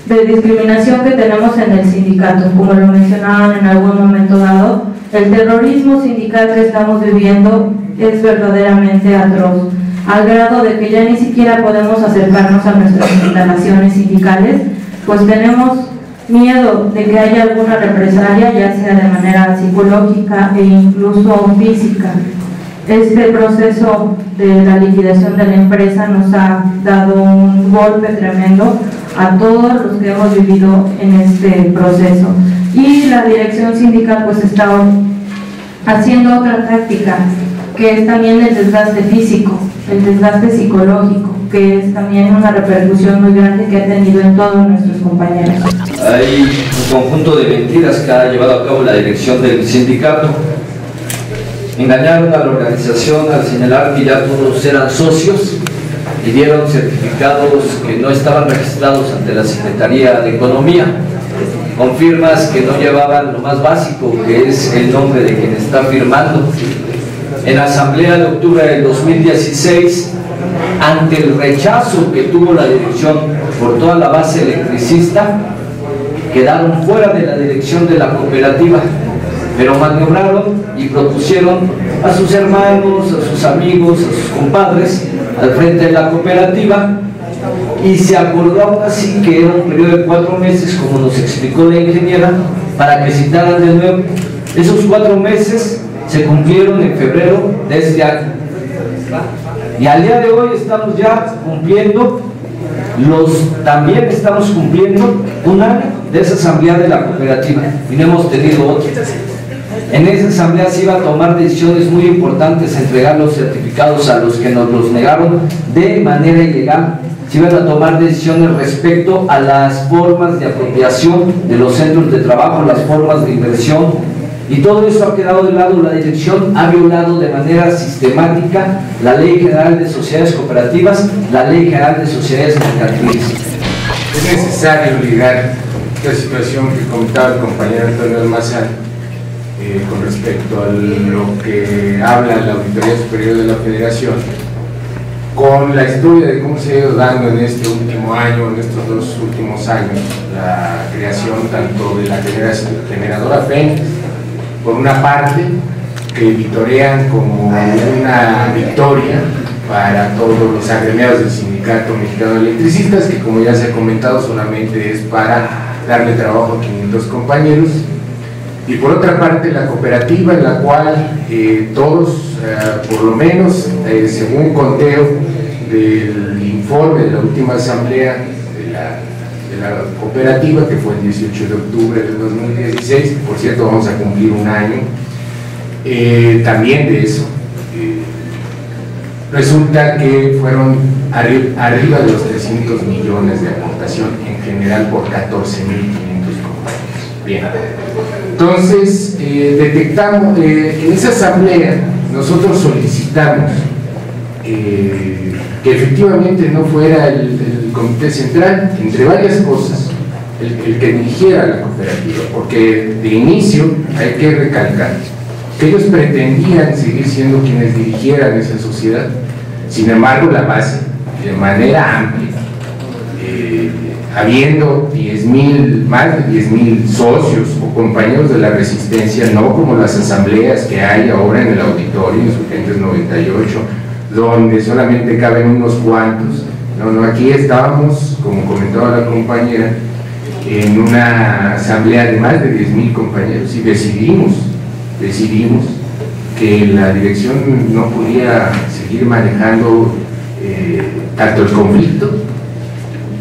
de discriminación que tenemos en el sindicato. Como lo mencionaban en algún momento dado, el terrorismo sindical que estamos viviendo es verdaderamente atroz, al grado de que ya ni siquiera podemos acercarnos a nuestras instalaciones sindicales, pues tenemos miedo de que haya alguna represalia, ya sea de manera psicológica e incluso física. Este proceso de la liquidación de la empresa nos ha dado un golpe tremendo a todos los que hemos vivido en este proceso, y la dirección sindical pues está haciendo otra táctica, que es también el desgaste físico, el desgaste psicológico, que es también una repercusión muy grande que ha tenido en todos nuestros compañeros. Hay un conjunto de mentiras que ha llevado a cabo la dirección del sindicato. Engañaron a la organización al señalar que ya todos eran socios y dieron certificados que no estaban registrados ante la Secretaría de Economía, con firmas que no llevaban lo más básico, que es el nombre de quien está firmando. En la asamblea de octubre del 2016, ante el rechazo que tuvo la dirección por toda la base electricista, quedaron fuera de la dirección de la cooperativa, pero maniobraron y propusieron a sus hermanos, a sus amigos, a sus compadres al frente de la cooperativa, y se acordó aún así que era un periodo de 4 meses, como nos explicó la ingeniera, para que citaran de nuevo. Esos 4 meses se cumplieron en febrero de este año, y al día de hoy estamos ya cumpliendo también estamos cumpliendo un año de esa asamblea de la cooperativa, y no hemos tenido otra. En esa asamblea se iba a tomar decisiones muy importantes, entregar los certificados a los que nos los negaron de manera ilegal. Se iban a tomar decisiones respecto a las formas de apropiación de los centros de trabajo, las formas de inversión, y todo esto ha quedado de lado. La dirección ha violado de manera sistemática la Ley General de Sociedades Cooperativas, la Ley General de Sociedades Mercantiles. Es necesario ligar la situación que comentaba el compañero Antonio Almazán con respecto a lo que habla la Auditoría Superior de la Federación con la historia de cómo se ha ido dando en este último año, en estos 2 últimos años, la creación tanto de la generadora Fénix, por una parte, que vitorean como una victoria para todos los agremiados del Sindicato Mexicano de Electricistas, que como ya se ha comentado solamente es para darle trabajo a 500 compañeros, y por otra parte la cooperativa, en la cual todos, por lo menos según conteo del informe de la última asamblea de la cooperativa, que fue el 18 de octubre de 2016, por cierto vamos a cumplir un año también de eso, resulta que fueron arriba de los 300 millones de aportación en general por 14.500 compañeros. Bien, entonces detectamos, en esa asamblea nosotros solicitamos que efectivamente no fuera el comité central, entre varias cosas, el que dirigiera la cooperativa, porque de inicio hay que recalcar que ellos pretendían seguir siendo quienes dirigieran esa sociedad. Sin embargo, la base, de manera amplia, habiendo más de 10.000 socios o compañeros de la resistencia, no como las asambleas que hay ahora en el auditorio, en Insurgentes 98, donde solamente caben unos cuantos. No, aquí estábamos, como comentaba la compañera, en una asamblea de más de 10.000 compañeros, y decidimos que la dirección no podía seguir manejando tanto el conflicto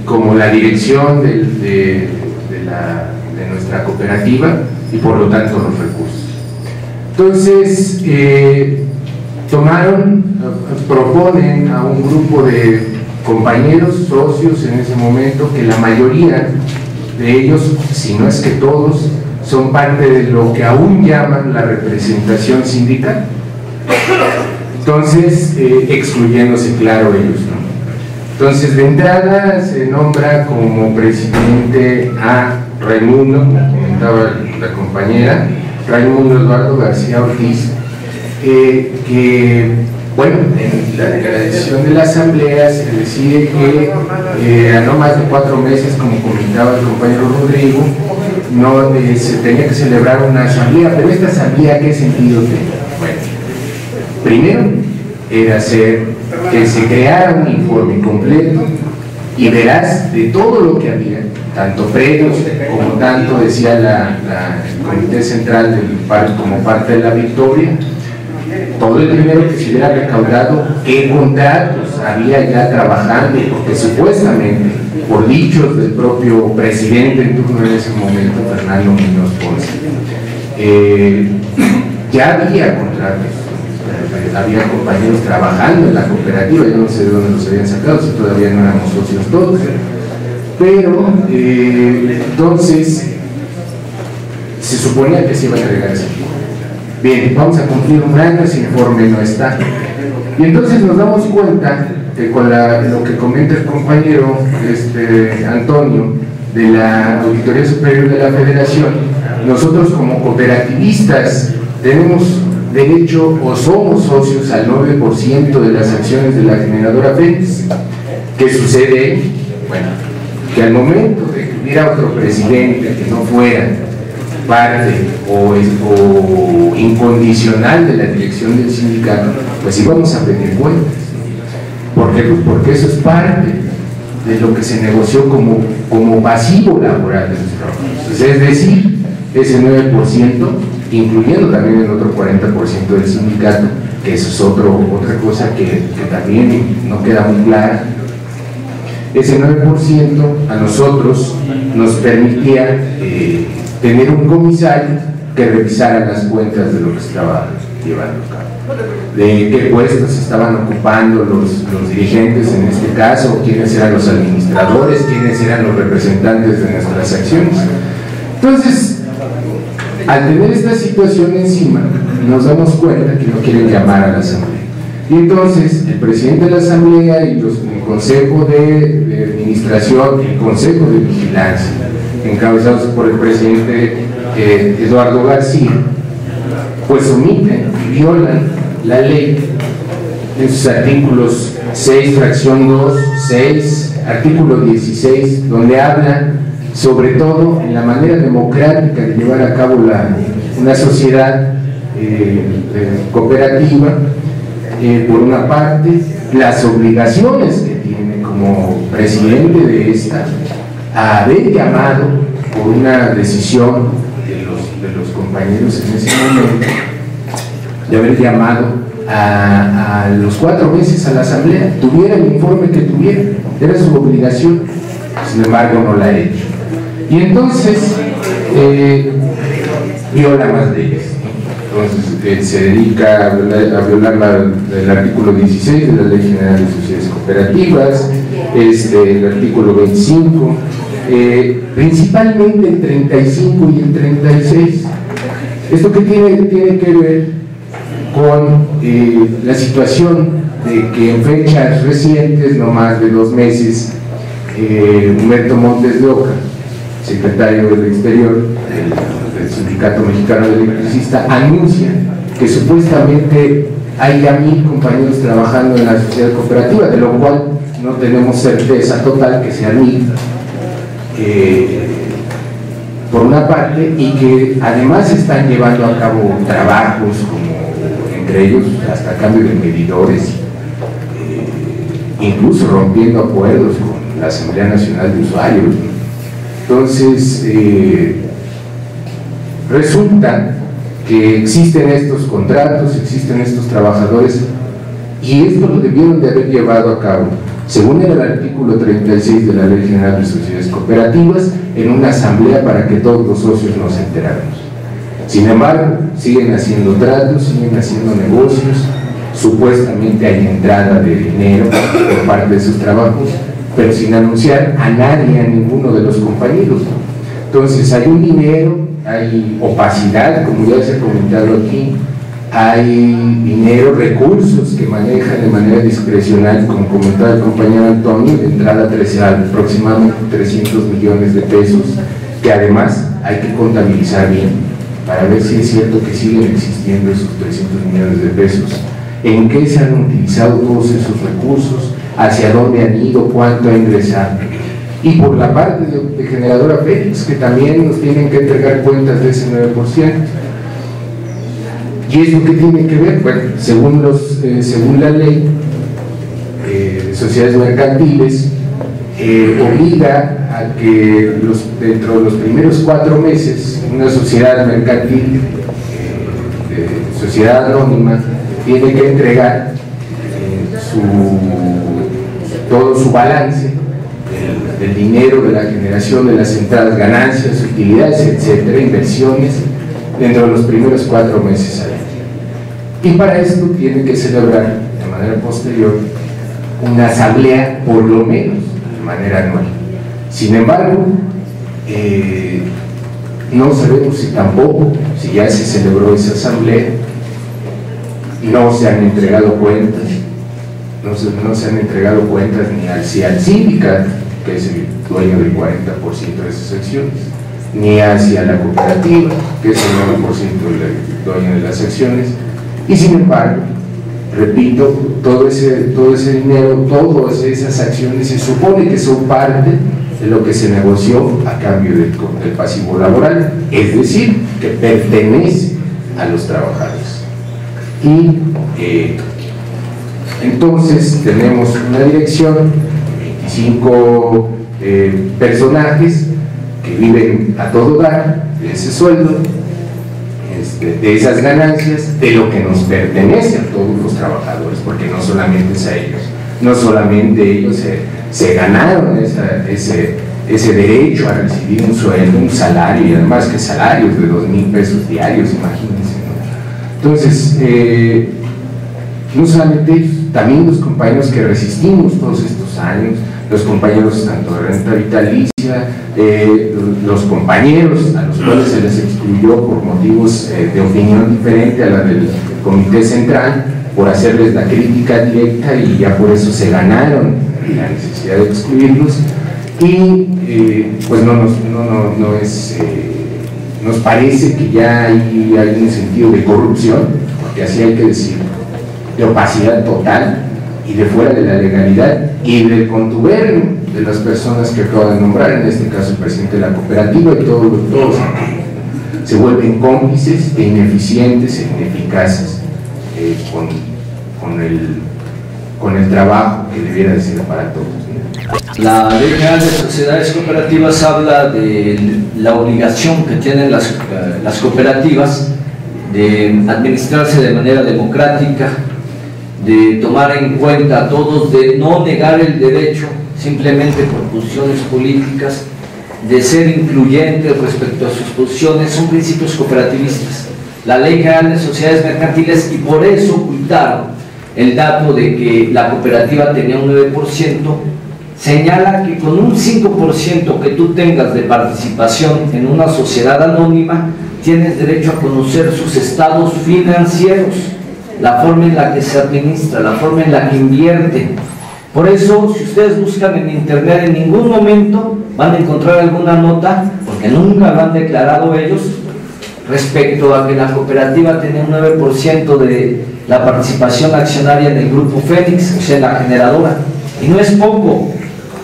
como la dirección de nuestra cooperativa, y por lo tanto los recursos. Entonces proponen a un grupo de compañeros, socios en ese momento, que la mayoría de ellos, si no es que todos, son parte de lo que aún llaman la representación sindical. Entonces, excluyéndose, claro, ellos, ¿no? Entonces, de entrada se nombra como presidente a Raimundo, como comentaba la compañera, Raimundo Eduardo García Ortiz, que, bueno, en la declaración de la asamblea se decide que a no más de 4 meses, como comentaba el compañero Rodrigo, no se tenía que celebrar una asamblea. Pero esta asamblea, ¿qué sentido tenía? Bueno, primero era que se creara un informe completo y veraz de todo lo que había, tanto previos como tanto, decía el Comité Central como parte de la victoria, todo el dinero que se hubiera recaudado, qué contratos había ya trabajando, porque supuestamente, por dichos del propio presidente en turno en ese momento, Fernando Muñoz Ponce, ya había contratos, había compañeros trabajando en la cooperativa. Yo no sé de dónde los habían sacado, si todavía no éramos socios todos, pero entonces se suponía que se iba a agregar ese informe. Bien, vamos a cumplir un año, ese informe no está, y entonces nos damos cuenta que con lo que comenta el compañero Antonio de la Auditoría Superior de la Federación, nosotros como cooperativistas tenemos derecho o somos socios al 9% de las acciones de la generadora Fénix. ¿Qué sucede? Bueno, que al momento de que hubiera otro presidente que no fuera parte o incondicional de la dirección del sindicato, pues íbamos a pedir cuentas, porque ¿Por qué? Pues porque eso es parte de lo que se negoció como pasivo laboral de los trabajadores. Es decir, ese 9%, incluyendo también el otro 40% del sindicato, que eso es otra cosa que también no queda muy clara. Ese 9% a nosotros nos permitía tener un comisario que revisara las cuentas de lo que se estaba llevando a cabo, de qué puestos estaban ocupando los dirigentes en este caso, quiénes eran los administradores, quiénes eran los representantes de nuestras acciones. Entonces, al tener esta situación encima, nos damos cuenta que no quieren llamar a la asamblea. Y entonces, el presidente de la asamblea y el consejo de administración y el consejo de vigilancia, encabezados por el presidente Eduardo García, pues omiten y violan la ley en sus artículos 6, fracción 2, 6, artículo 16, donde habla sobre todo en la manera democrática de llevar a cabo una sociedad cooperativa, por una parte, las obligaciones que tiene como presidente de esta, a haber llamado por una decisión de los compañeros en ese momento, de haber llamado a los 4 meses a la asamblea, tuviera el informe que tuviera, era su obligación, sin embargo no la ha hecho. Y entonces viola más leyes. Entonces se dedica a violar el artículo 16 de la Ley General de Sociedades Cooperativas, el artículo 25, principalmente el 35 y el 36. Esto que tiene que ver con la situación de que en fechas recientes, no más de 2 meses, Humberto Montes de Oca, secretario del Exterior del Sindicato Mexicano de Electricistas, anuncia que supuestamente hay ya 1000 compañeros trabajando en la sociedad cooperativa, de lo cual no tenemos certeza total que sean 1000, por una parte, y que además están llevando a cabo trabajos como, entre ellos, hasta cambio de medidores, incluso rompiendo acuerdos con la Asamblea Nacional de Usuarios. Entonces, resulta que existen estos contratos, existen estos trabajadores, y esto lo debieron de haber llevado a cabo, según el artículo 36 de la Ley General de Sociedades Cooperativas, en una asamblea para que todos los socios nos enteráramos. Sin embargo, siguen haciendo tratos, siguen haciendo negocios, supuestamente hay entrada de dinero por parte de sus trabajos, pero sin anunciar a nadie, a ninguno de los compañeros. Entonces hay un dinero, hay opacidad, como ya se ha comentado aquí, hay dinero, recursos que manejan de manera discrecional, como comentaba el compañero Antonio, de entrada aproximadamente 300 millones de pesos, que además hay que contabilizar bien, para ver si es cierto que siguen existiendo esos 300 millones de pesos, en qué se han utilizado todos esos recursos, hacia dónde han ido, cuánto ha ingresado. Y por la parte de Generadora Félix, que también nos tienen que entregar cuentas de ese 9%. ¿Y esto qué tiene que ver? Bueno, según la ley de sociedades mercantiles, obliga a que dentro de los primeros 4 meses, una sociedad mercantil, sociedad anónima, tiene que entregar todo su balance del dinero, de la generación de las entradas, ganancias, utilidades, etcétera, inversiones, dentro de los primeros 4 meses al año. Y para esto tiene que celebrar de manera posterior una asamblea, por lo menos de manera anual. Sin embargo, no sabemos si tampoco, si ya se celebró esa asamblea, no se han entregado cuentas, no se han entregado cuentas ni al sindicato, que es el dueño del 40% de esas acciones, ni hacia la cooperativa, que es el 9% dueño de las acciones, y sin embargo, repito, todo ese dinero, todas esas acciones se supone que son parte de lo que se negoció a cambio del pasivo laboral, es decir, que pertenece a los trabajadores. Y Entonces tenemos una dirección, 25 personajes que viven a todo dar de ese sueldo, de esas ganancias, de lo que nos pertenece a todos los trabajadores, porque no solamente es a ellos, no solamente ellos se ganaron ese derecho a recibir un sueldo, un salario, y además que salarios de 2,000 pesos diarios, imagínense, ¿no? Entonces, no solamente ellos, también los compañeros que resistimos todos estos años, los compañeros tanto de renta vitalicia, los compañeros a los cuales se les excluyó por motivos de opinión diferente a la del Comité Central, por hacerles la crítica directa, y ya por eso se ganaron la necesidad de excluirlos. Y pues nos parece que ya hay un sentido de corrupción, porque así hay que decir, de opacidad total y de fuera de la legalidad y del contubernio de las personas que acabo de nombrar, en este caso el presidente de la cooperativa, y todos se vuelven cómplices e ineficientes e ineficaces con el trabajo que debiera de ser para todos. La Ley General de Sociedades Cooperativas habla de la obligación que tienen las cooperativas de administrarse de manera democrática, de tomar en cuenta a todos, de no negar el derecho simplemente por posiciones políticas, de ser incluyentes respecto a sus posiciones. Son principios cooperativistas. La Ley General de Sociedades Mercantiles, y por eso ocultaron el dato de que la cooperativa tenía un 9%, señala que con un 5% que tú tengas de participación en una sociedad anónima, tienes derecho a conocer sus estados financieros, la forma en la que se administra, la forma en la que invierte. Por eso, si ustedes buscan en internet, en ningún momento van a encontrar alguna nota, porque nunca lo han declarado ellos, respecto a que la cooperativa tenía un 9% de la participación accionaria en el Grupo Fénix, o sea, en la generadora. Y no es poco,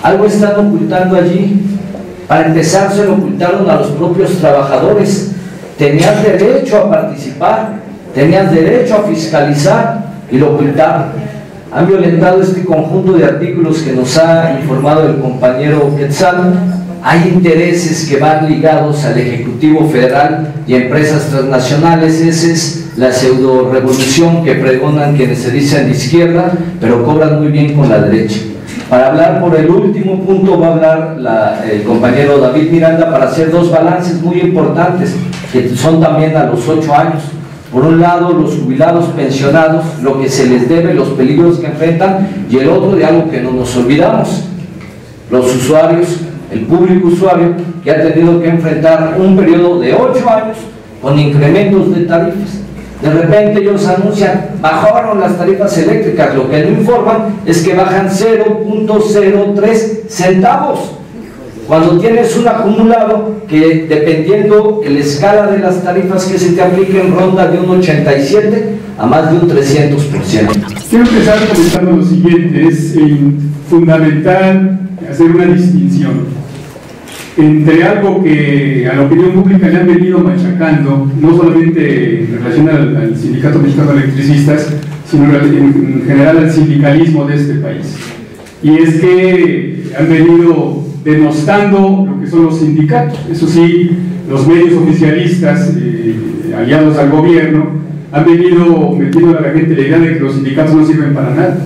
algo están ocultando allí. Para empezar, se lo ocultaron a los propios trabajadores. Tenían derecho a participar, tenían derecho a fiscalizar, y lo ocultaron. Han violentado este conjunto de artículos que nos ha informado el compañero Quetzal. Hay intereses que van ligados al Ejecutivo Federal y a empresas transnacionales. Esa es la pseudo revolución que pregonan quienes se dicen de izquierda, pero cobran muy bien con la derecha. Para hablar por el último punto va a hablar el compañero David Miranda, para hacer dos balances muy importantes, que son también a los 8 años. Por un lado, los jubilados pensionados, lo que se les debe, los peligros que enfrentan, y el otro de algo que no nos olvidamos, los usuarios, el público usuario, que ha tenido que enfrentar un periodo de 8 años con incrementos de tarifas. De repente ellos anuncian, bajaron las tarifas eléctricas, lo que no informan es que bajan 0.03 centavos, cuando tienes un acumulado que, dependiendo la escala de las tarifas que se te apliquen, ronda de un 87 a más de un 300%. Quiero empezar comentando lo siguiente. Es fundamental hacer una distinción entre algo que a la opinión pública le han venido machacando, no solamente en relación al Sindicato Mexicano de Electricistas, sino en general al sindicalismo de este país. Y es que han venido denostando lo que son los sindicatos. Eso sí, los medios oficialistas aliados al gobierno han venido metiendo a la gente la idea de que los sindicatos no sirven para nada.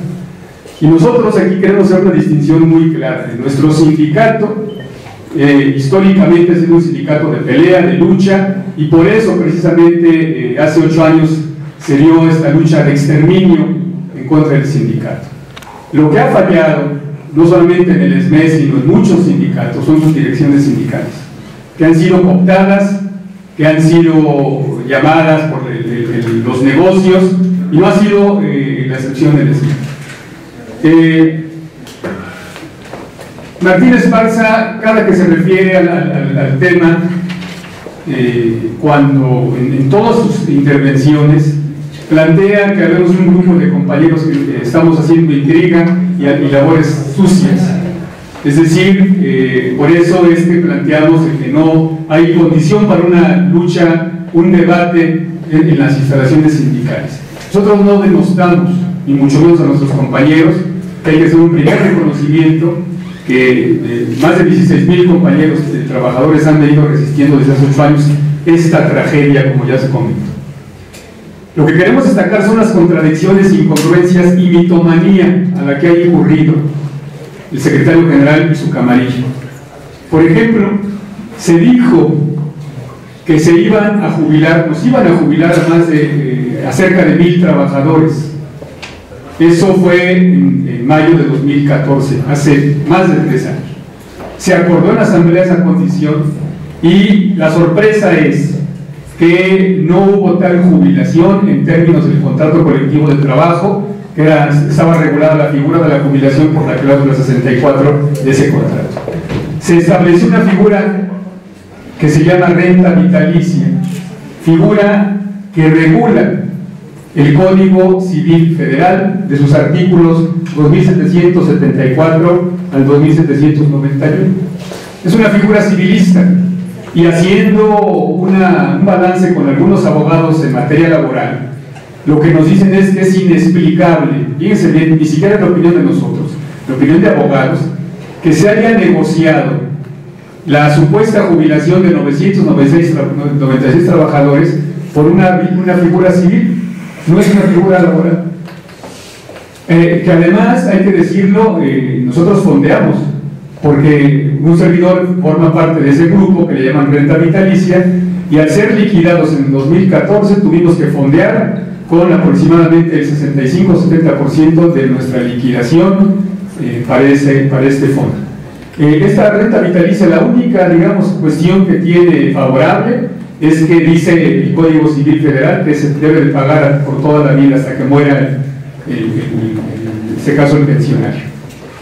Y nosotros aquí queremos hacer una distinción muy clara. Nuestro sindicato históricamente ha sido un sindicato de pelea, de lucha, y por eso precisamente hace 8 años se dio esta lucha de exterminio en contra del sindicato. Lo que ha fallado, no solamente en el SME, sino en muchos sindicatos, son sus direcciones sindicales, que han sido cooptadas, que han sido llamadas por los negocios, y no ha sido la excepción del SME. Martín Esparza, cada que se refiere al tema, cuando en todas sus intervenciones plantea que habemos un grupo de compañeros que estamos haciendo intriga y labores sucias. Es decir, por eso es que planteamos que no hay condición para una lucha, un debate en las instalaciones sindicales. Nosotros no denostamos ni mucho menos a nuestros compañeros, que hay que hacer un primer reconocimiento que más de 16,000 compañeros trabajadores han venido resistiendo desde hace 8 años esta tragedia, como ya se comentó. Lo que queremos destacar son las contradicciones, incongruencias y mitomanía a la que ha incurrido el secretario general y su camarilla. Por ejemplo, se dijo que se iban a jubilar, nos iban a jubilar a cerca de 1,000 trabajadores. Eso fue en mayo de 2014, hace más de 3 años. Se acordó en la Asamblea esa condición y la sorpresa es que no hubo tal jubilación en términos del contrato colectivo de trabajo, que estaba regulada la figura de la jubilación por la cláusula 64 de ese contrato. Se estableció una figura que se llama renta vitalicia, figura que regula el Código Civil Federal de sus artículos 2774 al 2791. Es una figura civilista y haciendo un balance con algunos abogados en materia laboral, lo que nos dicen es que es inexplicable, fíjense bien, ni siquiera es la opinión de nosotros, la opinión de abogados, que se haya negociado la supuesta jubilación de 996 trabajadores por una figura civil, no es una figura laboral. Que además, hay que decirlo, nosotros fondeamos, porque un servidor forma parte de ese grupo que le llaman renta vitalicia, y al ser liquidados en 2014 tuvimos que fondear con aproximadamente el 65-70% de nuestra liquidación para este fondo. Esta renta vitalicia, la única, digamos, cuestión que tiene favorable es que dice el Código Civil Federal que se debe de pagar por toda la vida hasta que muera en este caso el pensionario.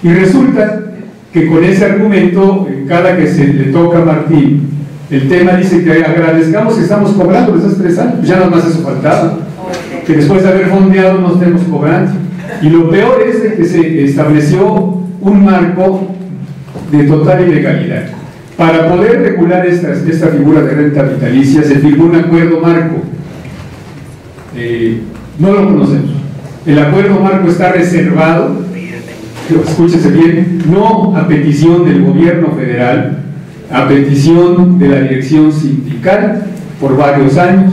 Y resulta que con ese argumento, cada que se le toca a Martín, el tema dice que agradezcamos que estamos cobrando esos 3 años, ya nada más eso faltaba, que después de haber fondeado no estemos cobrando. Y lo peor es de que se estableció un marco de total ilegalidad. Para poder regular esta figura de renta vitalicia se firmó un acuerdo marco. No lo conocemos. El acuerdo marco está reservado, escúchese bien, no a petición del gobierno federal, a petición de la dirección sindical por varios años,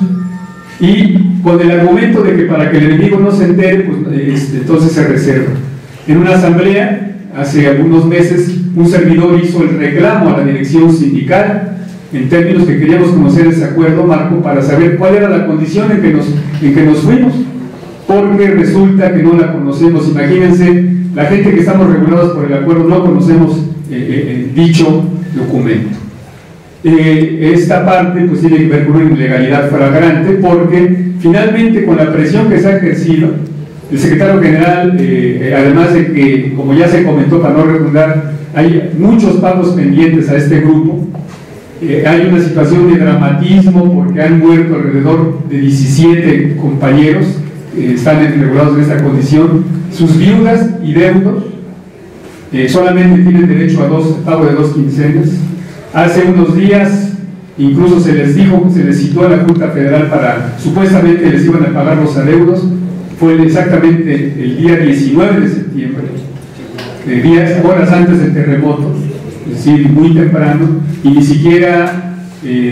y con el argumento de que para que el enemigo no se entere, pues entonces se reserva. En una asamblea hace algunos meses un servidor hizo el reclamo a la dirección sindical en términos que queríamos conocer ese acuerdo marco para saber cuál era la condición en que nos fuimos, porque resulta que no la conocemos. Imagínense, la gente que estamos regulados por el acuerdo no conocemos dicho documento. Esta parte pues tiene que ver con una ilegalidad flagrante, porque finalmente con la presión que se ha ejercido el secretario general, además de que, como ya se comentó para no redundar, hay muchos pagos pendientes a este grupo, hay una situación de dramatismo porque han muerto alrededor de 17 compañeros, están regulados en esta condición, sus viudas y deudos solamente tienen derecho a pago de 2 quincenas. Hace unos días incluso se les citó a la Junta Federal para, supuestamente les iban a pagar los adeudos. Fue exactamente el día 19 de septiembre, horas antes del terremoto, es decir, muy temprano, y ni siquiera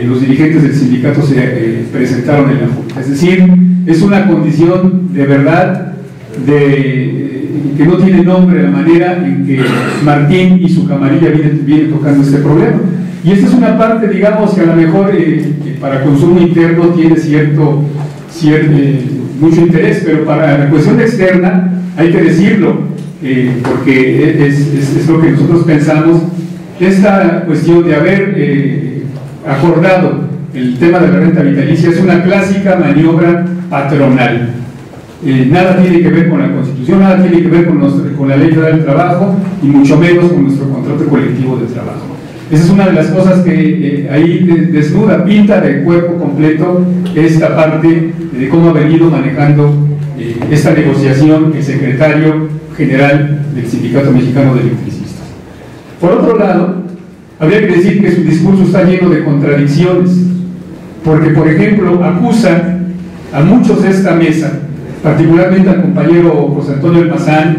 los dirigentes del sindicato se presentaron en la Junta. Es decir, es una condición de verdad que no tiene nombre la manera en que Martín y su camarilla vienen tocando este problema. Y esta es una parte, digamos, que a lo mejor para consumo interno tiene mucho interés, pero para la cuestión externa hay que decirlo, porque es lo que nosotros pensamos. Esta cuestión de haber acordado el tema de la renta vitalicia es una clásica maniobra patronal. Nada tiene que ver con la Constitución, nada tiene que ver con la Ley Federal del Trabajo, y mucho menos con nuestro contrato colectivo de trabajo. Esa es una de las cosas que ahí desnuda, pinta de cuerpo completo esta parte de cómo ha venido manejando esta negociación el secretario general del Sindicato Mexicano de Electricistas. Por otro lado, habría que decir que su discurso está lleno de contradicciones, porque, por ejemplo, acusa a muchos de esta mesa particularmente al compañero José Antonio Almazán,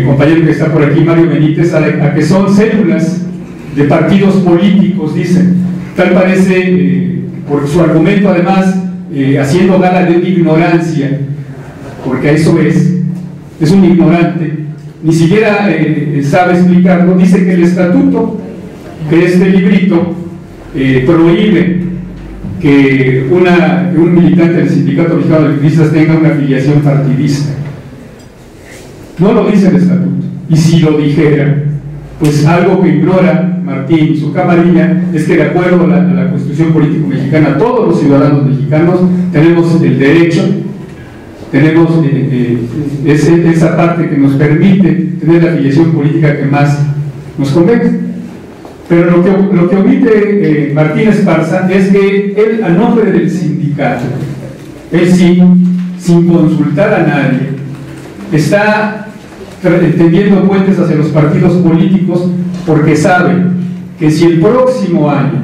compañero que está por aquí, Mario Benítez, a que son células de partidos políticos, dicen. Tal parece, por su argumento además, haciendo gala de ignorancia, porque a eso es un ignorante, ni siquiera sabe explicarlo. Dice que el estatuto, que este librito, prohíbe que un militante del Sindicato Mexicano de Electricistas tenga una afiliación partidista. No lo dice el estatuto, y si lo dijera, pues algo que ignora Martín y su camarilla es que, de acuerdo a la Constitución Política Mexicana, todos los ciudadanos mexicanos tenemos el derecho, tenemos esa parte que nos permite tener la afiliación política que más nos convenga. Pero lo que omite Martín Esparza es que él, a nombre del sindicato, él sí, sin consultar a nadie, está tendiendo puentes hacia los partidos políticos, porque sabe que si el próximo año,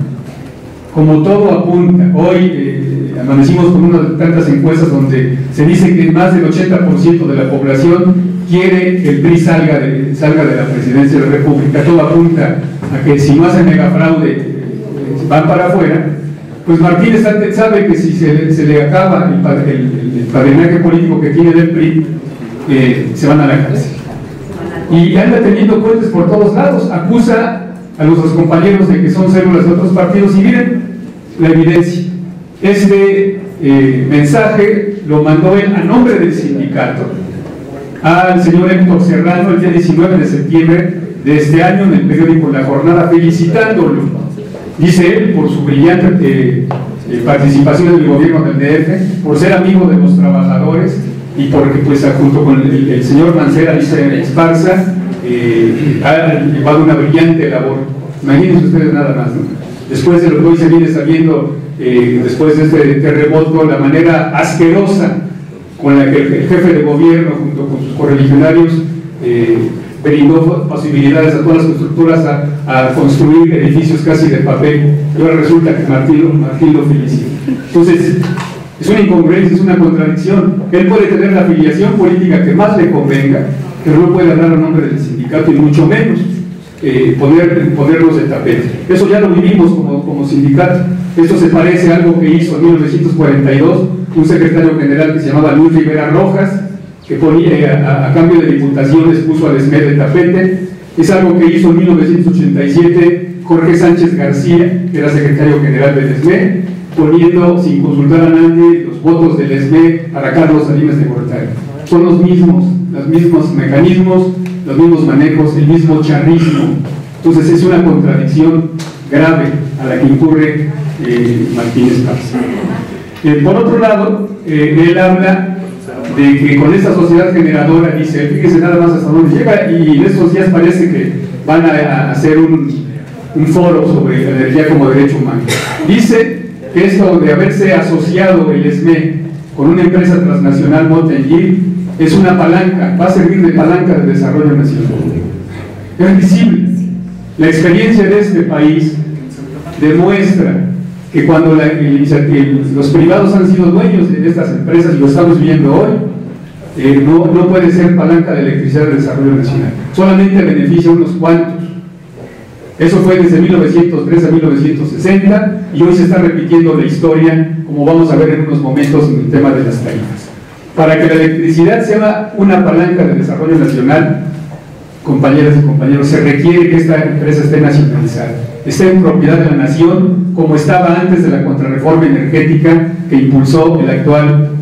como todo apunta, hoy amanecimos con una de tantas encuestas donde se dice que más del 80% de la población quiere que el PRI salga de la presidencia de la República, todo apunta a que si no hacen megafraude van para afuera. Pues Martín sabe que si se le acaba el padrinaje político que tiene del PRI, se van a la cárcel. Y anda teniendo puentes por todos lados, acusa a los compañeros de que son células de otros partidos, y miren la evidencia. Este mensaje lo mandó él a nombre del sindicato al señor Héctor Serrano el día 19 de septiembre de este año en el periódico La Jornada, felicitándolo, dice él, por su brillante participación en el gobierno del DF, por ser amigo de los trabajadores, y porque pues junto con el señor Mancera, dice Esparza, ha llevado una brillante labor. Imagínense ustedes nada más, ¿no? Después de lo que hoy se viene sabiendo, después de este terremoto, la manera asquerosa con la que el jefe de gobierno junto con sus correligionarios brindó posibilidades a todas las constructoras a construir edificios casi de papel, y ahora resulta que Martín lo felicita. Entonces, es una incongruencia, es una contradicción. Él puede tener la afiliación política que más le convenga, pero no puede hablar a nombre del sindicato, y mucho menos ponerlos de tapete. Eso ya lo vivimos como sindicato. Esto se parece a algo que hizo en 1942 un secretario general que se llamaba Luis Rivera Rojas, que ponía, a cambio de diputaciones, puso al ESME de tapete. Es algo que hizo en 1987 Jorge Sánchez García, que era secretario general del ESME, poniendo, sin consultar a nadie, los votos del ESME para Carlos Salinas de Gortari. Son los mismos mecanismos, los mismos manejos, el mismo charrismo. Entonces es una contradicción grave a la que incurre Martín Esparza. Por otro lado, él habla de que con esta sociedad generadora, dice, fíjese nada más hasta dónde llega, y en estos días parece que van a hacer un foro sobre la energía como derecho humano. Dice que esto de haberse asociado el ESME con una empresa transnacional, Motengil, es una palanca, va a servir de palanca de desarrollo nacional. Es visible. La experiencia de este país demuestra que cuando los privados han sido dueños de estas empresas, y lo estamos viendo hoy, no puede ser palanca de electricidad de desarrollo nacional. Solamente beneficia a unos cuantos. Eso fue desde 1903 a 1960, y hoy se está repitiendo la historia, como vamos a ver en unos momentos en el tema de las tarifas. Para que la electricidad sea una palanca de desarrollo nacional, compañeras y compañeros, se requiere que esta empresa esté nacionalizada, esté en propiedad de la nación, como estaba antes de la contrarreforma energética que impulsó el actual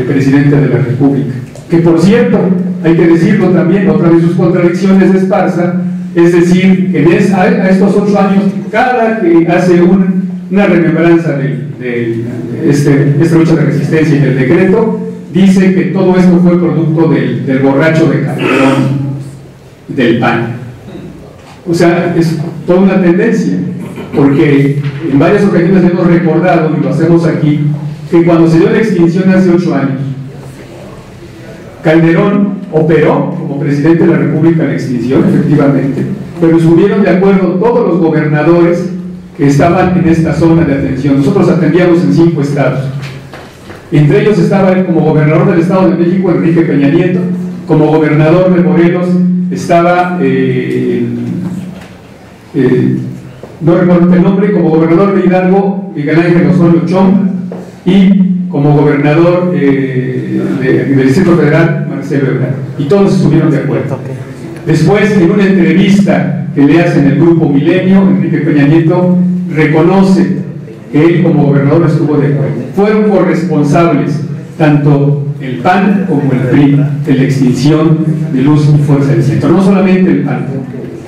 presidente de la República. Que, por cierto, hay que decirlo también, otra de sus contradicciones de Esparza, es decir, que a estos 8 años, cada que hace una remembranza de esta lucha de resistencia y del decreto, dice que todo esto fue producto del borracho de Calderón, del PAN. O sea, es toda una tendencia, porque en varias ocasiones hemos recordado, y lo hacemos aquí, que cuando se dio la extinción hace 8 años, Calderón operó como presidente de la República la extinción, efectivamente, pero estuvieron de acuerdo todos los gobernadores que estaban en esta zona de atención. Nosotros atendíamos en 5 estados. Entre ellos estaba como gobernador del Estado de México Enrique Peña Nieto, como gobernador de Morelos estaba, no recuerdo el nombre, como gobernador de Hidalgo Miguel Ángel Osorio Chong, y como gobernador del Distrito Federal Marcelo Ebrard, y todos estuvieron de acuerdo. Después, en una entrevista que le hacen el grupo Milenio, Enrique Peña Nieto reconoce que él como gobernador estuvo de acuerdo. Fueron corresponsables tanto el PAN como el PRI de la extinción de Luz y Fuerza del Centro, no solamente el PAN.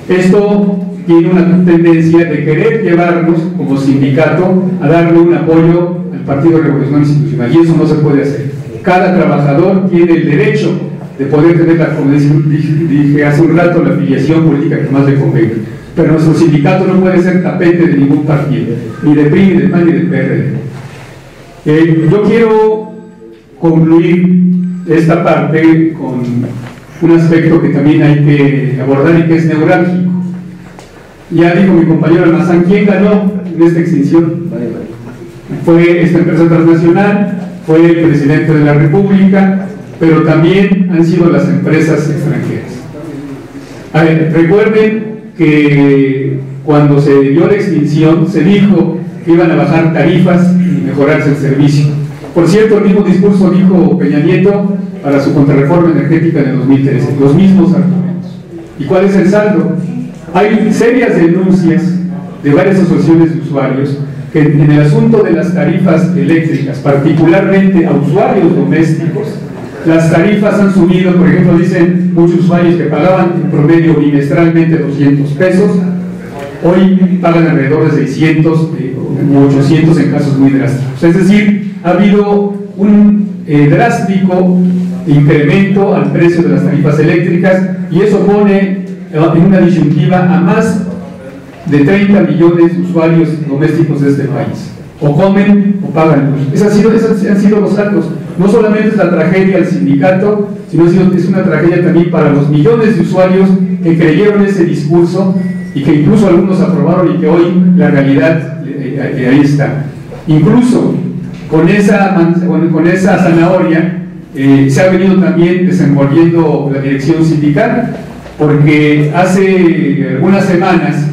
Esto tiene una tendencia de querer llevarnos como sindicato a darle un apoyo al Partido Revolucionario Institucional, y eso no se puede hacer. Cada trabajador tiene el derecho de poder tener, como dije hace un rato, la afiliación política que más le convenga. Pero nuestro sindicato no puede ser tapete de ningún partido, ni de PRI, ni de PAN, ni de PRD. Yo quiero concluir esta parte con un aspecto que también hay que abordar y que es neurálgico. Ya dijo mi compañero Almazán, ¿quién ganó en esta extinción? Fue esta empresa transnacional, fue el presidente de la República, pero también han sido las empresas extranjeras. A ver, recuerden que cuando se dio la extinción se dijo que iban a bajar tarifas y mejorarse el servicio. Por cierto, el mismo discurso dijo Peña Nieto para su contrarreforma energética de 2013, los mismos argumentos. ¿Y cuál es el saldo? Hay serias denuncias de varias asociaciones de usuarios que en el asunto de las tarifas eléctricas, particularmente a usuarios domésticos, las tarifas han subido. Por ejemplo, dicen muchos usuarios que pagaban en promedio bimestralmente 200 pesos, hoy pagan alrededor de 600 o 800 en casos muy drásticos. Es decir, ha habido un drástico incremento al precio de las tarifas eléctricas, y eso pone en una disyuntiva a más de 30 millones de usuarios domésticos de este país. O comen o pagan luz. Esos han sido los datos. No solamente es la tragedia del sindicato, sino es una tragedia también para los millones de usuarios que creyeron ese discurso y que incluso algunos aprobaron, y que hoy la realidad ahí está. Incluso con esa zanahoria se ha venido también desenvolviendo la dirección sindical, porque hace algunas semanas,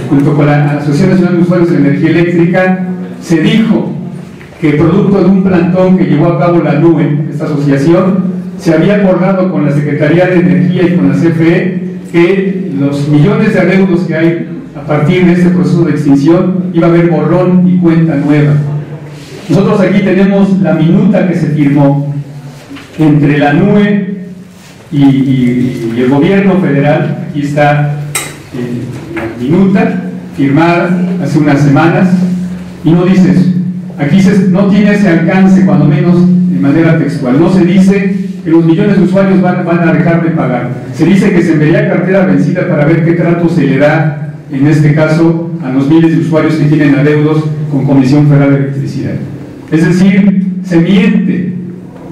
junto con la Asociación Nacional de Usuarios de Energía Eléctrica, se dijo que producto de un plantón que llevó a cabo la NUE, esta asociación, se había acordado con la Secretaría de Energía y con la CFE que los millones de adeudos que hay a partir de este proceso de extinción iba a haber borrón y cuenta nueva. Nosotros aquí tenemos la minuta que se firmó entre la NUE y el gobierno federal. Aquí está la minuta firmada hace unas semanas, y no dice eso. Aquí no tiene ese alcance, cuando menos de manera textual. No se dice que los millones de usuarios van a dejar de pagar. Se dice que se enviaría cartera vencida para ver qué trato se le da, en este caso, a los miles de usuarios que tienen adeudos con Comisión Federal de Electricidad. Es decir, se miente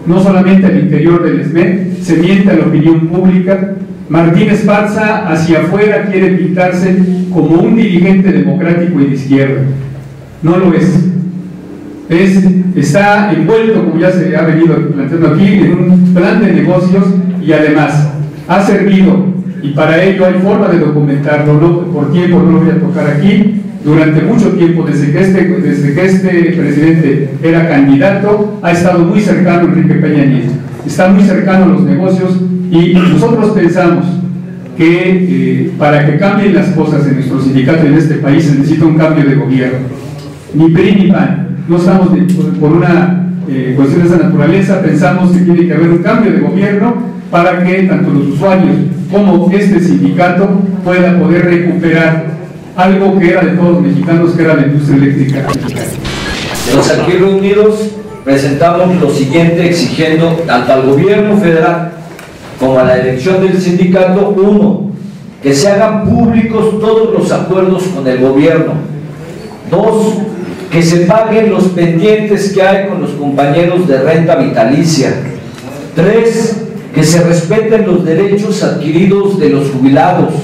no solamente al interior del SME, se miente a la opinión pública. Martín Esparza hacia afuera quiere pintarse como un dirigente democrático y de izquierda. No lo es. Está envuelto, como ya se ha venido planteando aquí, en un plan de negocios, y además ha servido, y para ello hay forma de documentarlo, no, por tiempo no lo voy a tocar aquí, durante mucho tiempo, desde que este presidente era candidato, ha estado muy cercano a Enrique Peña Nieto, está muy cercano a los negocios, y nosotros pensamos que para que cambien las cosas en nuestro sindicato y en este país se necesita un cambio de gobierno. Ni PRI ni PAN. No estamos por una cuestión de esa naturaleza. Pensamos que tiene que haber un cambio de gobierno para que tanto los usuarios como este sindicato pueda poder recuperar algo que era de todos los mexicanos, que era la industria eléctrica mexicana. Los aquí reunidos presentamos lo siguiente, exigiendo tanto al gobierno federal como a la dirección del sindicato: uno, que se hagan públicos todos los acuerdos con el gobierno; dos, que se paguen los pendientes que hay con los compañeros de renta vitalicia; tres, que se respeten los derechos adquiridos de los jubilados;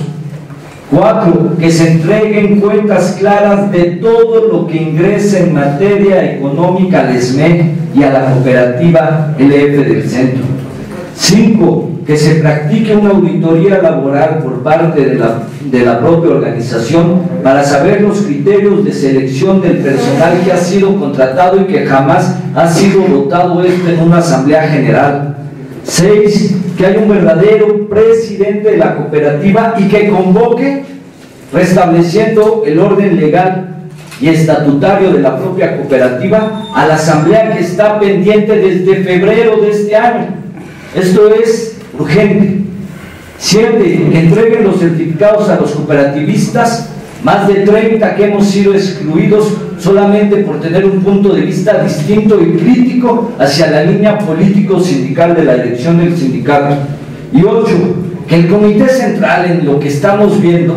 4. Que se entreguen cuentas claras de todo lo que ingresa en materia económica al SME y a la cooperativa LF del Centro. 5. Que se practique una auditoría laboral por parte de la propia organización para saber los criterios de selección del personal que ha sido contratado y que jamás ha sido votado en una asamblea general. 6. Que haya un verdadero presidente de la cooperativa y que convoque, restableciendo el orden legal y estatutario de la propia cooperativa, a la asamblea que está pendiente desde febrero de este año. Esto es urgente. 7. Que entreguen los certificados a los cooperativistas, más de 30 que hemos sido excluidos solamente por tener un punto de vista distinto y crítico hacia la línea político-sindical de la elección del sindicato. Y 8. Que el Comité Central, en lo que estamos viendo,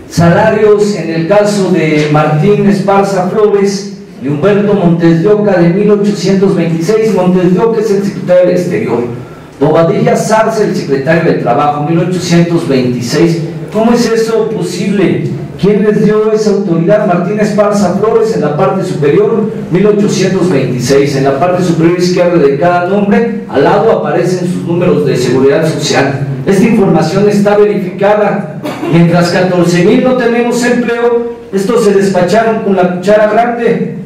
salarios en el caso de Martín Esparza Flores y Humberto Montes de Oca de 1826, Montes de Oca es el secretario del Exterior, Bobadilla Sarza, el secretario de Trabajo, 1826. ¿Cómo es eso posible? ¿Quién les dio esa autoridad? Martín Esparza Flores en la parte superior, 1826. En la parte superior izquierda de cada nombre, al lado aparecen sus números de seguridad social. Esta información está verificada. Mientras 14,000 no tenemos empleo, estos se despacharon con la cuchara grande.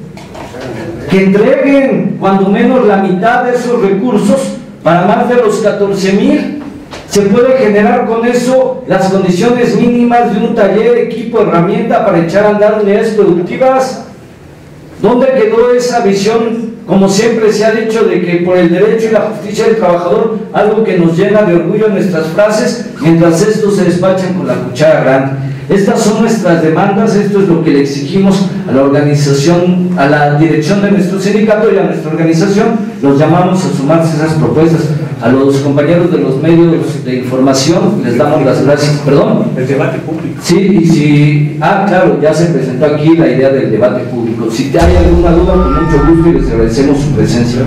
Que entreguen cuando menos la mitad de esos recursos para más de los 14,000. Se puede generar con eso las condiciones mínimas de un taller, equipo, herramienta para echar a andar unidades productivas. ¿Dónde quedó esa visión, como siempre se ha dicho, de que por el derecho y la justicia del trabajador, algo que nos llena de orgullo en nuestras frases, mientras estos se despachan con la cuchara grande? Estas son nuestras demandas, esto es lo que le exigimos a la organización, a la dirección de nuestro sindicato y a nuestra organización. Los llamamos a sumarse a esas propuestas. A los compañeros de los medios de información les damos las gracias. ¿Perdón? El debate público. Sí, y si... claro, ya se presentó aquí la idea del debate público. Si hay alguna duda, con mucho gusto y les agradecemos su presencia.